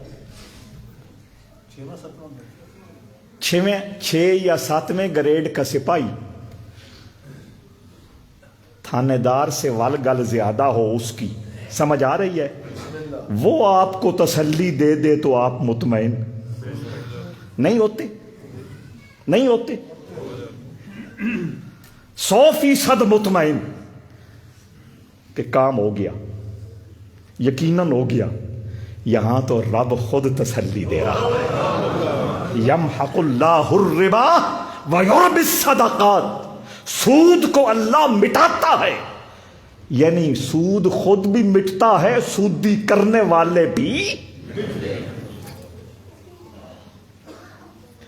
چھ یا ساتویں گریڈ کا سپاہی تھانے دار سے ول گل زیادہ ہو اس کی، سمجھ آ رہی ہے؟ وہ آپ کو تسلی دے دے تو آپ مطمئن نہیں ہوتے، نہیں ہوتے 100% مطمئن کہ کام ہو گیا، یقیناً ہو گیا۔ یہاں تو رب خود تسلی دے رہا ہے، یمحق اللہ الربا ویربی الصدقات، سود کو اللہ مٹاتا ہے، یعنی سود خود بھی مٹتا ہے، سودی کرنے والے بھی،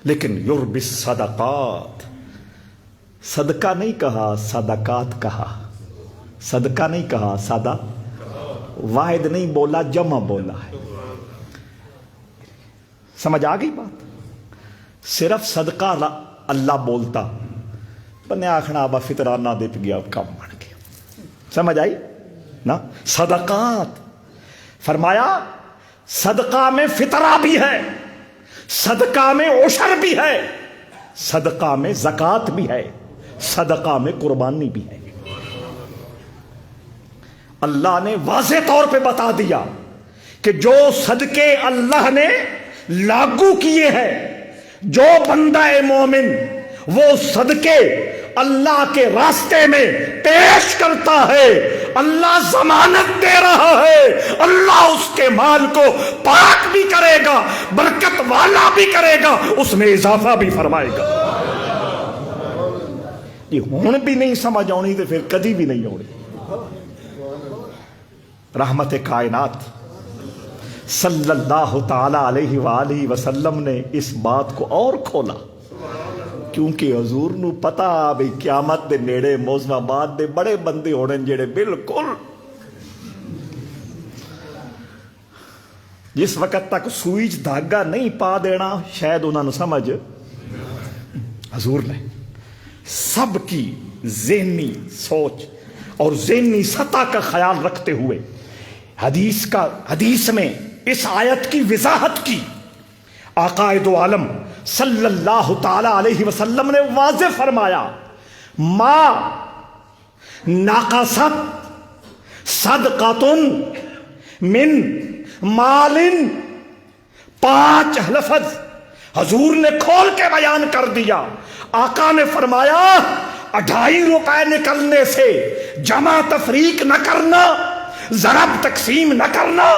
لیکن یربی الصدقات، صدقہ نہیں کہا صدقات کہا، صدقہ نہیں کہا صدقہ، واحد نہیں بولا جمع بولا ہے، سمجھ آ گئی بات؟ صرف صدقہ اللہ بولتا بنے آخنا آبا فطرانہ دے پہ گیا کام بن گیا، سمجھ آئی نا؟ صدقات فرمایا صدقہ میں فطرہ بھی ہے، صدقہ میں عشر بھی ہے، صدقہ میں زکوٰۃ بھی ہے، صدقہ میں قربانی بھی ہے۔ اللہ نے واضح طور پہ بتا دیا کہ جو صدقے اللہ نے لاگو کیے ہیں، جو بندہ مومن وہ صدقے اللہ کے راستے میں پیش کرتا ہے، اللہ ضمانت دے رہا ہے، اللہ اس کے مال کو پاک بھی کرے گا، برکت والا بھی کرے گا، اس میں اضافہ بھی فرمائے گا۔ یہ ہون بھی نہیں سمجھ آنی تو پھر کدی بھی نہیں آنی۔ رحمت کائنات صلی اللہ تعالی علیہ وآلہ وسلم نے اس بات کو اور کھولا، کیونکہ حضور نو پتا بھی قیامت دے نیڑے موزنا بعد دے بڑے بندے ہونے جڑے بالکل جس وقت تک سوئچ دھاگا نہیں پا دینا شاید انہوں نے سمجھ، حضور نے سب کی ذہنی سوچ اور ذہنی سطح کا خیال رکھتے ہوئے حدیث میں اس آیت کی وضاحت کی۔ آقا دو عالم صلی اللہ تعالی علیہ وسلم نے واضح فرمایا، ما نقصت صدقۃ من مال، 5 لفظ حضور نے کھول کے بیان کر دیا۔ آقا نے فرمایا 2.5 روپے نکلنے سے جمع تفریق نہ کرنا، ضرب تقسیم نہ کرنا،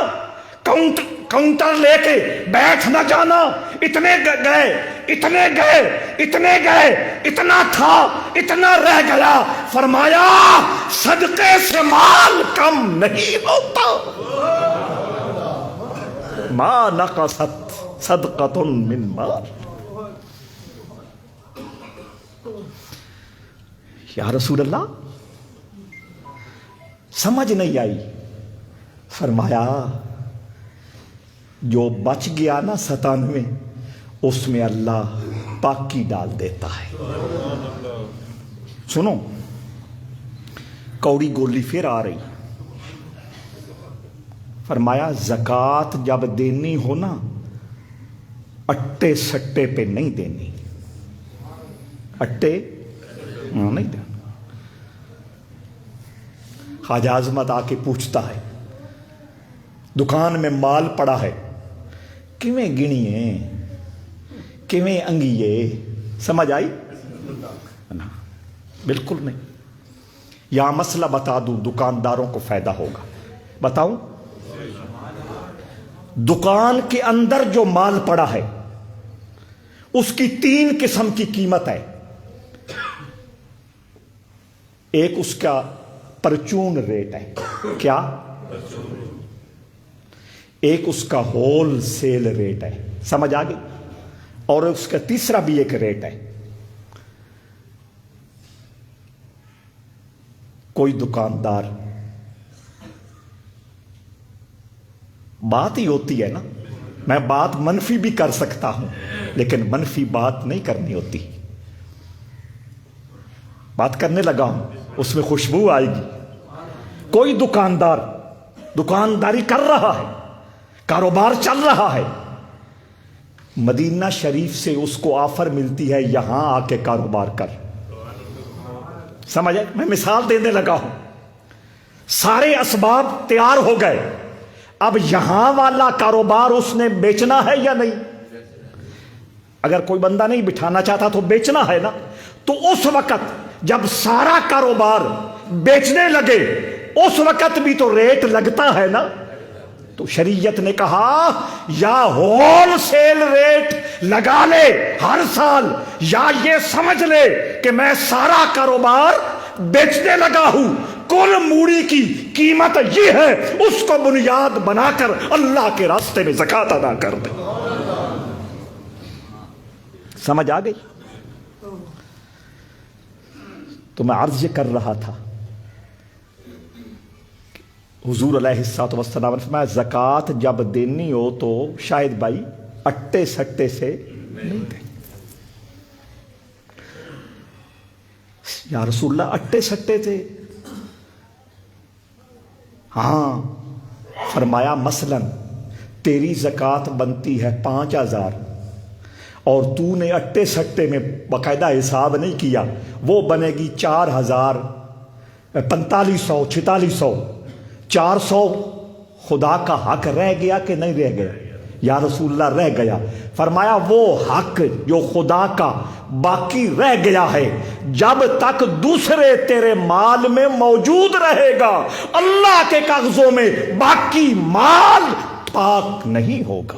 کاؤنٹر لے کے بیٹھ نہ جانا، اتنے گئے اتنے گئے اتنے گئے، اتنا تھا اتنا رہ گیا، فرمایا صدقے سے مال کم نہیں ہوتا۔ ما نقصت صدقۃ من مال۔ یا رسول اللہ سمجھ نہیں آئی؟ فرمایا جو بچ گیا نا 97 اس میں اللہ پاکی ڈال دیتا ہے۔ سنو کوڑی گولی پھر آ رہی، فرمایا زکوٰۃ جب دینی ہو نا اٹے سٹے پہ نہیں دینی، اٹے نہیں دینا۔ خواجہ عظمت آ کے پوچھتا ہے دکان میں مال پڑا ہے کیویں گنیے کیویں انگیے، سمجھ آئی نا؟ بالکل نہیں۔ یہاں مسئلہ بتا دوں دکانداروں کو فائدہ ہوگا، بتاؤں؟ دکان کے اندر جو مال پڑا ہے اس کی 3 قسم کی قیمت ہے۔ ایک اس کا پرچون ریٹ ہے، کیا؟ ایک اس کا ہول سیل ریٹ ہے، سمجھ آ گئی؟ اور اس کا تیسرا بھی ایک ریٹ ہے۔ کوئی دکاندار، بات ہی ہوتی ہے نا، میں بات منفی بھی کر سکتا ہوں لیکن منفی بات نہیں کرنی ہوتی، بات کرنے لگا ہوں اس میں خوشبو آئے گی۔ کوئی دکاندار دکانداری کر رہا ہے، کاروبار چل رہا ہے، مدینہ شریف سے اس کو آفر ملتی ہے یہاں آ کے کاروبار کر. سمجھے؟ میں مثال دینے لگا ہوں. سارے اسباب تیار ہو گئے, اب یہاں والا کاروبار اس نے بیچنا ہے یا نہیں؟ اگر کوئی بندہ نہیں بٹھانا چاہتا تو بیچنا ہے نا. تو اس وقت جب سارا کاروبار بیچنے لگے اس وقت بھی تو ریٹ لگتا ہے نا. تو شریعت نے کہا یا ہول سیل ریٹ لگا لے ہر سال, یا یہ سمجھ لے کہ میں سارا کاروبار بیچنے لگا ہوں, کل موڑی کی قیمت یہ ہے, اس کو بنیاد بنا کر اللہ کے راستے میں زکوٰۃ ادا کر دے. سمجھ آ گئی؟ تو میں عرض یہ کر رہا تھا, حضور علیہ الصلوۃ والسلام نے فرمایا زکوٰۃ جب دینی ہو تو شاید بھائی اٹے سٹے سے نہیں دیں. یا رسول اللہ اٹے سٹے تھے؟ ہاں. فرمایا مثلاً تیری زکوٰۃ بنتی ہے 5,000 اور تو نے اٹے سٹے میں باقاعدہ حساب نہیں کیا, وہ بنے گی 4,000, 4,500, 4,600, 400. خدا کا حق رہ گیا کہ نہیں رہ گیا؟ یا رسول اللہ رہ گیا. فرمایا وہ حق جو خدا کا باقی رہ گیا ہے جب تک دوسرے تیرے مال میں موجود رہے گا اللہ کے کاغذوں میں باقی مال پاک نہیں ہوگا.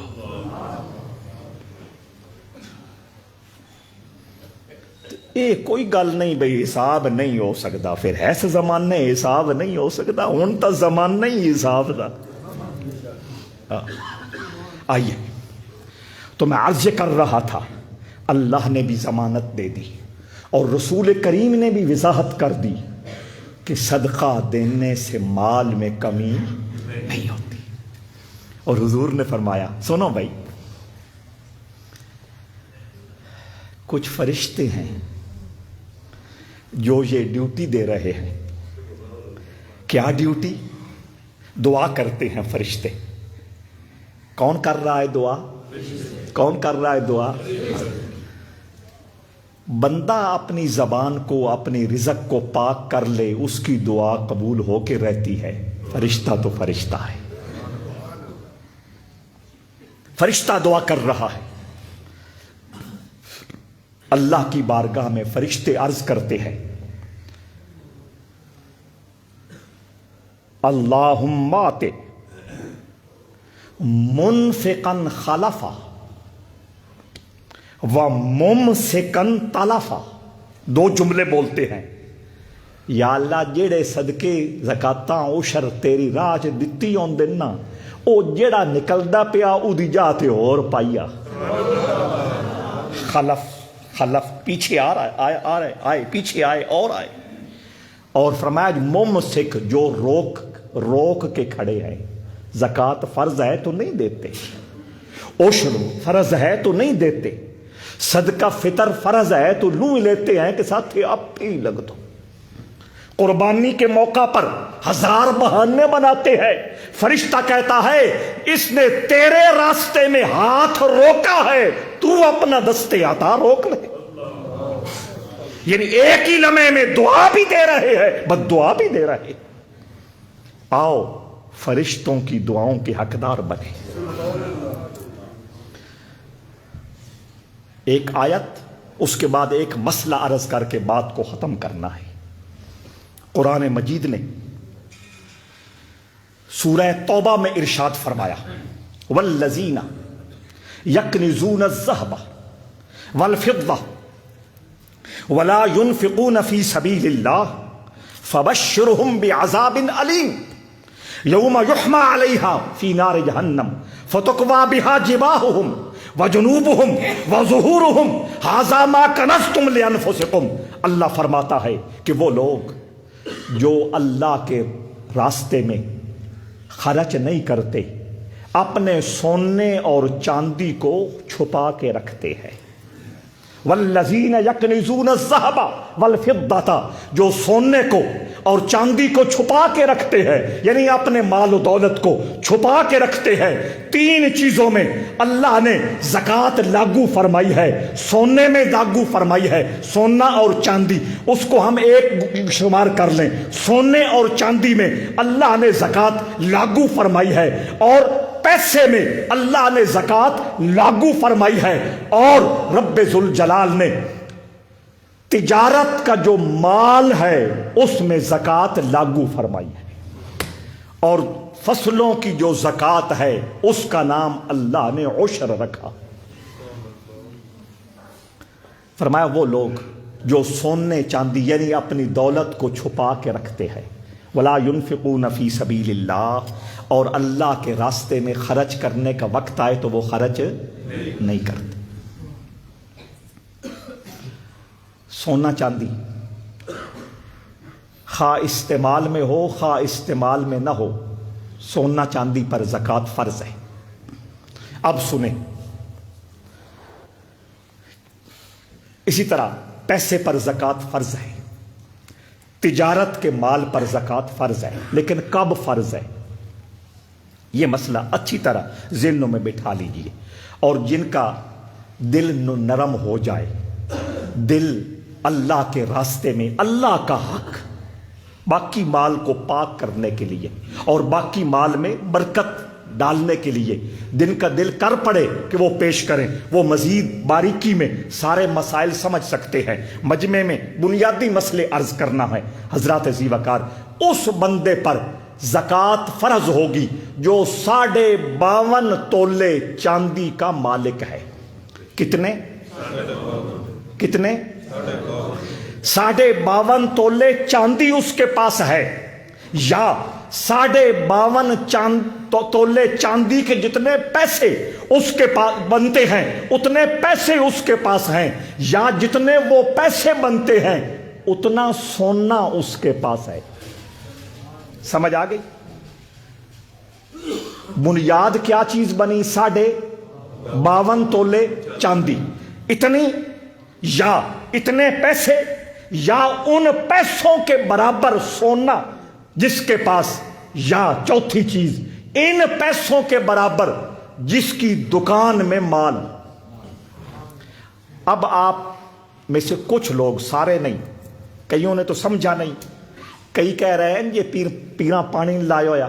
یہ کوئی گل نہیں بھئی حساب نہیں ہو سکتا. پھر ایسے زمانے حساب نہیں ہو سکتا, ہوں تو زمانہ ہی حساب دا. آئیے, تو میں عرض کر رہا تھا اللہ نے بھی ضمانت دے دی اور رسول کریم نے بھی وضاحت کر دی کہ صدقہ دینے سے مال میں کمی نہیں ہوتی. اور حضور نے فرمایا سنو بھائی, کچھ فرشتے ہیں جو یہ ڈیوٹی دے رہے ہیں. کیا ڈیوٹی؟ دعا کرتے ہیں فرشتے. کون کر رہا ہے دعا؟ کون کر رہا ہے دعا؟ بندہ اپنی زبان کو اپنی رزق کو پاک کر لے اس کی دعا قبول ہو کے رہتی ہے. فرشتہ تو فرشتہ ہے, فرشتہ دعا کر رہا ہے. اللہ کی بارگاہ میں فرشتے عرض کرتے ہیں اللہم آتے منفقن خلفا و ممسکن تلفا. 2 جملے بولتے ہیں, یا اللہ جیڑے صدقے زکاتاں عشر تیری راہ چ دتی ہون دن نا, او جیڑا نکلدا پیا او دی جا تے اور پائیا. خلف خلف پیچھے آ رہا ہے, آئے پیچھے آئے اور آئے. اور فرمایا ممسک جو روک کے کھڑے ہیں. زکوٰۃ فرض ہے تو نہیں دیتے, عشر فرض ہے تو نہیں دیتے, صدقہ فطر فرض ہے تو لوں لیتے ہیں کہ ساتھ آپ ہی لگ دو. قربانی کے موقع پر 1000 بہانے بناتے ہیں. فرشتہ کہتا ہے اس نے تیرے راستے میں ہاتھ روکا ہے, تو اپنا دستے عطا روک لے. یعنی ایک ہی لمحے میں دعا بھی دے رہے ہیں, بد دعا بھی دے رہے. آؤ فرشتوں کی دعاؤں کے حقدار بنے. ایک آیت, اس کے بعد ایک مسئلہ عرض کر کے بات کو ختم کرنا ہے. قرآن مجید نے سورہ توبہ میں ارشاد فرمایا والذین یکنزون الذہب والفضہ ولا ينفقون فی سبیل اللہ فبشرہم بعذاب علیم یوم یحمى علیہا فی نار جہنم فتقوی بہا جباہہم وجنوبہم وظہورہم ھذا ما کنزتم لانفسکم. اللہ فرماتا ہے کہ وہ لوگ جو اللہ کے راستے میں خرچ نہیں کرتے, اپنے سونے اور چاندی کو چھپا کے رکھتے ہیں. والذین یکنزون الذہب والفضۃ, جو سونے کو اور چاندی کو چھپا کے رکھتے ہیں، یعنی اپنے مال و دولت کو چھپا کے رکھتے ہیں، تین چیزوں میں اللہ نے زکوٰۃ لاگو فرمائی ہے۔ سونے میں لاگو فرمائی ہے، سونا اور چاندی، اس کو ہم ایک شمار کر لیں، سونے اور چاندی میں اللہ نے زکوٰۃ لاگو فرمائی ہے، اور پیسے میں اللہ نے زکوٰۃ لاگو فرمائی ہے، اور رب ذوالجلال نے تجارت کا جو مال ہے اس میں زکوٰۃ لاگو فرمائی ہے، اور فصلوں کی جو زکوٰۃ ہے اس کا نام اللہ نے عشر رکھا۔ فرمایا وہ لوگ جو سونے چاندی یعنی اپنی دولت کو چھپا کے رکھتے ہیں، ولا ينفقون فی سبیل اللہ، اور اللہ کے راستے میں خرچ کرنے کا وقت آئے تو وہ خرچ نہیں کرتے۔ سونا چاندی خواہ استعمال میں ہو خواہ استعمال میں نہ ہو، سونا چاندی پر زکوٰۃ فرض ہے۔ اب سنیں، اسی طرح پیسے پر زکوٰۃ فرض ہے، تجارت کے مال پر زکوٰۃ فرض ہے، لیکن کب فرض ہے یہ مسئلہ اچھی طرح ذہنوں میں بٹھا لیجئے، اور جن کا دل نرم ہو جائے، دل اللہ کے راستے میں اللہ کا حق، باقی مال کو پاک کرنے کے لیے اور باقی مال میں برکت ڈالنے کے لیے دن کا دل کر پڑے کہ وہ پیش کریں، وہ مزید باریکی میں سارے مسائل سمجھ سکتے ہیں۔ مجمع میں بنیادی مسئلے عرض کرنا ہے حضرات ذی وقار، اس بندے پر زکوٰۃ فرض ہوگی جو 52.5 تولے چاندی کا مالک ہے۔ کتنے 52.5 تولے چاندی اس کے پاس ہے، یا 52.5 تولے چاندی کے جتنے پیسے اس کے پاس بنتے ہیں اتنے پیسے اس کے پاس ہیں، یا جتنے وہ پیسے بنتے ہیں اتنا سونا اس کے پاس ہے۔ سمجھ آ گئی؟ بنیاد کیا چیز بنی؟ 52.5 تولے چاندی، اتنی یا اتنے پیسے یا ان پیسوں کے برابر سونا جس کے پاس، یا چوتھی چیز ان پیسوں کے برابر جس کی دکان میں مال۔ اب آپ میں سے کچھ لوگ، سارے نہیں، کئیوں نے تو سمجھا نہیں، کئی کہہ رہے ہیں یہ پیرا پانی لایا ہویا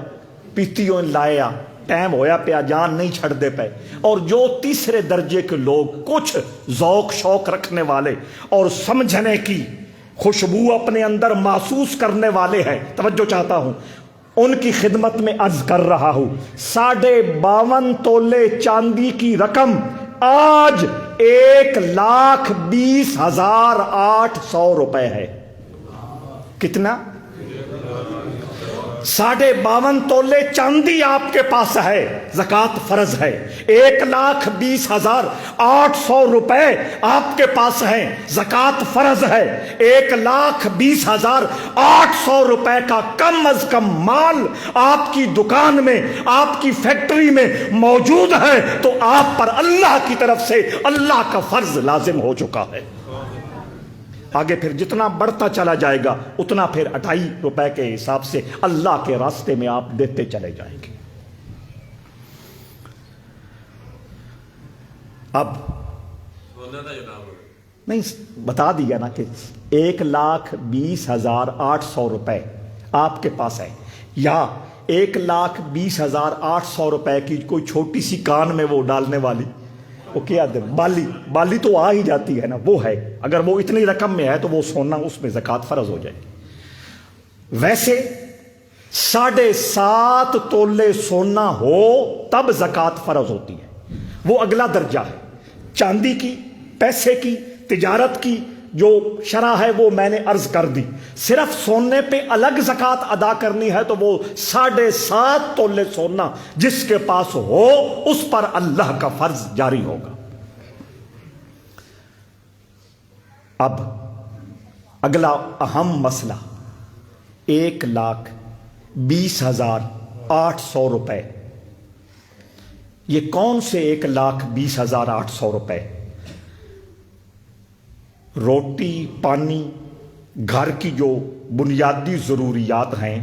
پیتیوں لایا ٹائم ہویا پیا جان نہیں چھڑ دے پے، اور جو تیسرے درجے کے لوگ کچھ ذوق شوق رکھنے والے اور سمجھنے کی خوشبو اپنے اندر محسوس کرنے والے ہیں، توجہ چاہتا ہوں، ان کی خدمت میں عرض کر رہا ہوں، 52.5 تولے چاندی کی رقم آج 1,20,800 روپے ہے۔ کتنا؟ 52.5 تولے چاندی آپ کے پاس ہے، زکوٰۃ فرض ہے۔ 1,20,800 روپے آپ کے پاس ہیں، زکوٰۃ فرض ہے۔ 1,20,800 روپے کا کم از کم مال آپ کی دکان میں، آپ کی فیکٹری میں موجود ہے، تو آپ پر اللہ کی طرف سے اللہ کا فرض لازم ہو چکا ہے۔ آگے پھر جتنا بڑھتا چلا جائے گا اتنا پھر 28 روپے کے حساب سے اللہ کے راستے میں آپ دیتے چلے جائیں گے۔ اب نہیں بتا دیا نا کہ 1,20,800 روپے آپ کے پاس ہے، یا 1,20,800 روپے کی کوئی چھوٹی سی کان میں وہ ڈالنے والی، وہ کیا دے بالی تو آ ہی جاتی ہے نا، وہ ہے، اگر وہ اتنی رقم میں ہے تو وہ سونا اس میں زکوٰۃ فرض ہو جائے گی۔ ویسے 7.5 تولے سونا ہو تب زکوٰۃ فرض ہوتی ہے، وہ اگلا درجہ ہے۔ چاندی کی، پیسے کی، تجارت کی جو شرح ہے وہ میں نے عرض کر دی، صرف سونے پہ الگ زکوٰۃ ادا کرنی ہے تو وہ 7.5 تولے سونا جس کے پاس ہو اس پر اللہ کا فرض جاری ہوگا۔ اب اگلا اہم مسئلہ، 1,20,800 روپے، یہ کون سے 1,20,800 روپے؟ روٹی پانی گھر کی جو بنیادی ضروریات ہیں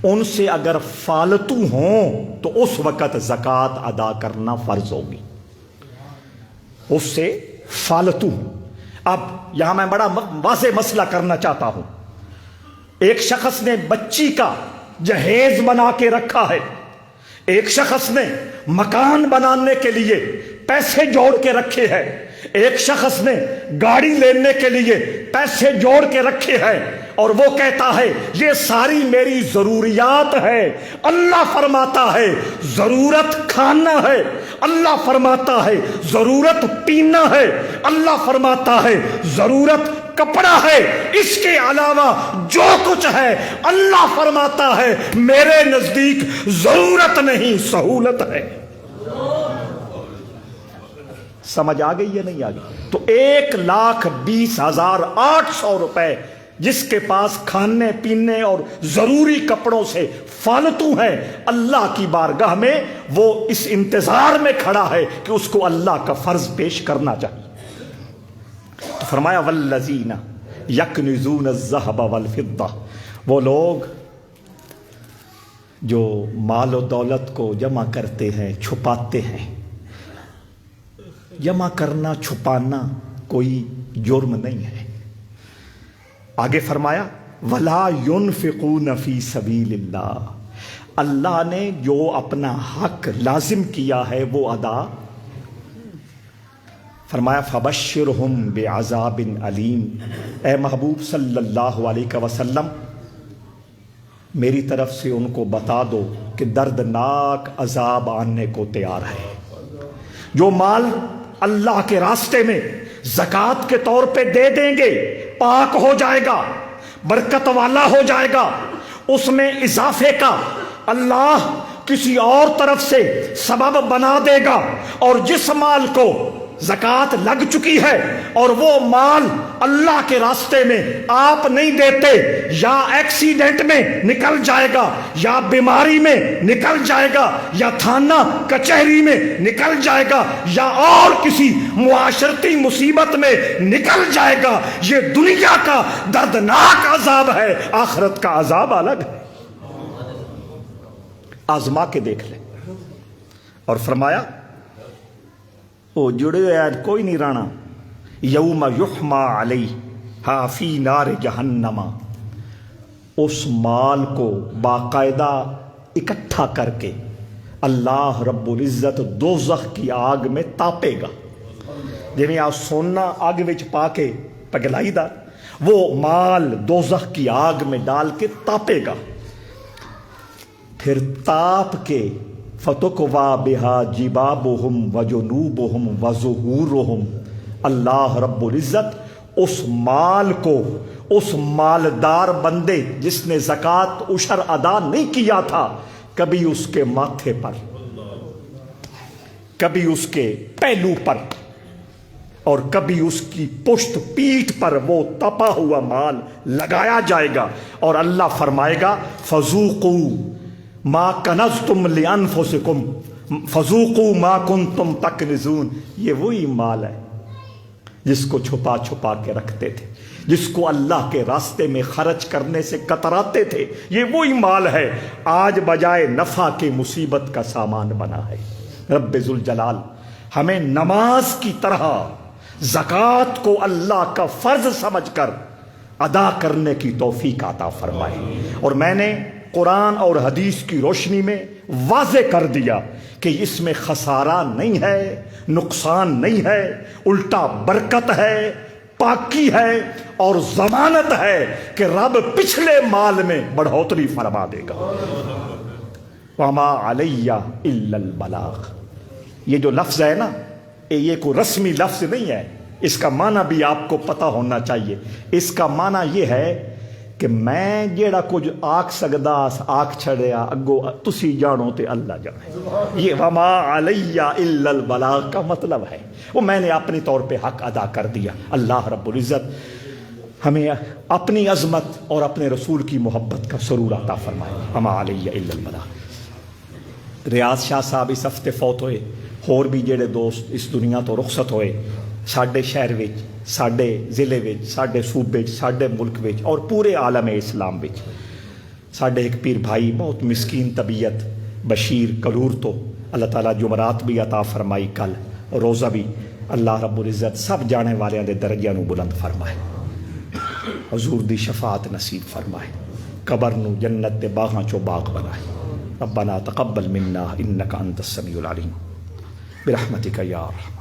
ان سے اگر فالتو ہوں تو اس وقت زکوٰۃ ادا کرنا فرض ہوگی، اس سے فالتو ہوں۔ اب یہاں میں بڑا واضح مسئلہ کرنا چاہتا ہوں۔ ایک شخص نے بچی کا جہیز بنا کے رکھا ہے، ایک شخص نے مکان بنانے کے لیے پیسے جوڑ کے رکھے ہیں، ایک شخص نے گاڑی لینے کے لیے پیسے جوڑ کے رکھے ہیں، اور وہ کہتا ہے یہ ساری میری ضروریات ہے۔ اللہ فرماتا ہے ضرورت کھانا ہے، اللہ فرماتا ہے ضرورت پینا ہے، اللہ فرماتا ہے ضرورت کپڑا ہے، اس کے علاوہ جو کچھ ہے اللہ فرماتا ہے میرے نزدیک ضرورت نہیں سہولت ہے۔ سمجھ آ گئی یا نہیں آ گئی؟ تو 1,20,800 روپے جس کے پاس کھانے پینے اور ضروری کپڑوں سے فالتو ہیں، اللہ کی بارگاہ میں وہ اس انتظار میں کھڑا ہے کہ اس کو اللہ کا فرض پیش کرنا چاہیے۔ تو فرمایا والذین یکنزون الذھب والفضہ، وہ لوگ جو مال و دولت کو جمع کرتے ہیں، چھپاتے ہیں۔ جمع کرنا چھپانا کوئی جرم نہیں ہے۔ آگے فرمایا وَلَا يُنْفِقُونَ فِي سَبِيلِ اللَّهِ، اللہ نے جو اپنا حق لازم کیا ہے وہ ادا فرمایا فَبَشِّرْهُمْ بِعَذَابٍ عَلِيمٍ، اے محبوب صلی اللہ علیہ وسلم میری طرف سے ان کو بتا دو کہ دردناک عذاب آنے کو تیار ہے۔ جو مال اللہ کے راستے میں زکوٰۃ کے طور پہ دے دیں گے پاک ہو جائے گا، برکت والا ہو جائے گا، اس میں اضافے کا اللہ کسی اور طرف سے سبب بنا دے گا، اور جس مال کو زکوٰۃ لگ چکی ہے اور وہ مال اللہ کے راستے میں آپ نہیں دیتے، یا ایکسیڈنٹ میں نکل جائے گا، یا بیماری میں نکل جائے گا، یا تھانہ کچہری میں نکل جائے گا، یا اور کسی معاشرتی مصیبت میں نکل جائے گا، یہ دنیا کا دردناک عذاب ہے، آخرت کا عذاب الگ ہے۔ آزما کے دیکھ لیں۔ اور فرمایا وہ جڑے کوئی نہیں رانا یوم یحما علیہا فی نار جہنم، اس مال کو باقاعدہ اکٹھا کر کے اللہ رب العزت دوزخ کی آگ میں تاپے گا۔ جی آپ سونا آگ وچ پا کے پگلائی دا، وہ مال دوزخ کی آگ میں ڈال کے تاپے گا، پھر تاپ کے فَتُقْوَى بِهَا جِبَابُهُمْ وَجُنُوبُهُمْ وَظُهُورُهُمْ، اللہ رب العزت اس مال کو، اس مالدار بندے جس نے زکوٰۃ عشر ادا نہیں کیا تھا، کبھی اس کے ماتھے پر، کبھی اس کے پہلو پر، اور کبھی اس کی پشت پیٹھ پر وہ تپا ہوا مال لگایا جائے گا، اور اللہ فرمائے گا فَذُوقُوا ما کنزتم لانفسکم فذوقوا ما کنتم تکنزون، یہ وہی مال ہے جس کو چھپا چھپا کے رکھتے تھے، جس کو اللہ کے راستے میں خرچ کرنے سے کتراتے تھے، یہ وہی مال ہے، آج بجائے نفع کے مصیبت کا سامان بنا ہے۔ رب ذوالجلال ہمیں نماز کی طرح زکوٰۃ کو اللہ کا فرض سمجھ کر ادا کرنے کی توفیق عطا فرمائے۔ اور میں نے قرآن اور حدیث کی روشنی میں واضح کر دیا کہ اس میں خسارہ نہیں ہے، نقصان نہیں ہے، الٹا برکت ہے، پاکی ہے، اور ضمانت ہے کہ رب پچھلے مال میں بڑھوتری فرما دے گا۔ وَمَا عَلَيَّ إِلَّا الْبَلَاغُ، یہ جو لفظ ہے نا، یہ کوئی رسمی لفظ نہیں ہے، اس کا معنی بھی آپ کو پتہ ہونا چاہیے۔ اس کا معنی یہ ہے کہ میں جیڑا کچھ آکھ سکدا آکھ چھڑیا، اگو تسی جانو تے اللہ جانے۔ یہ وما علیہ الا البلاغ کا مطلب ہے وہ میں نے اپنی طور پہ حق ادا کر دیا۔ اللہ رب العزت ہمیں اپنی عظمت اور اپنے رسول کی محبت کا سرور عطا فرمائے۔ وما علیہ الا البلاغ۔ ریاض شاہ صاحب اس ہفتے فوت ہوئے، اور بھی جڑے دوست اس دنیا تو رخصت ہوئے، ساڈے شہر وچ، ساڈے ضلع وچ، ساڈے صوبے وچ، ساڈے ملک وچ اور پورے عالم اسلام وچ ساڈے ایک پیر بھائی بہت مسکین طبیعت بشیر کلور تو اللہ تعالیٰ جمعرات بھی عطا فرمائی، کل روزہ بھی اللہ رب العزت سب جانے والوں دے درجیاں نو بلند فرمائے، حضور دی شفاعت نصیب فرمائے، قبر نو جنت دے باغاں چو باغ بنائے۔ ربنا تقبل منا انک انت السمیع العلیم برحمتک یا ارحم۔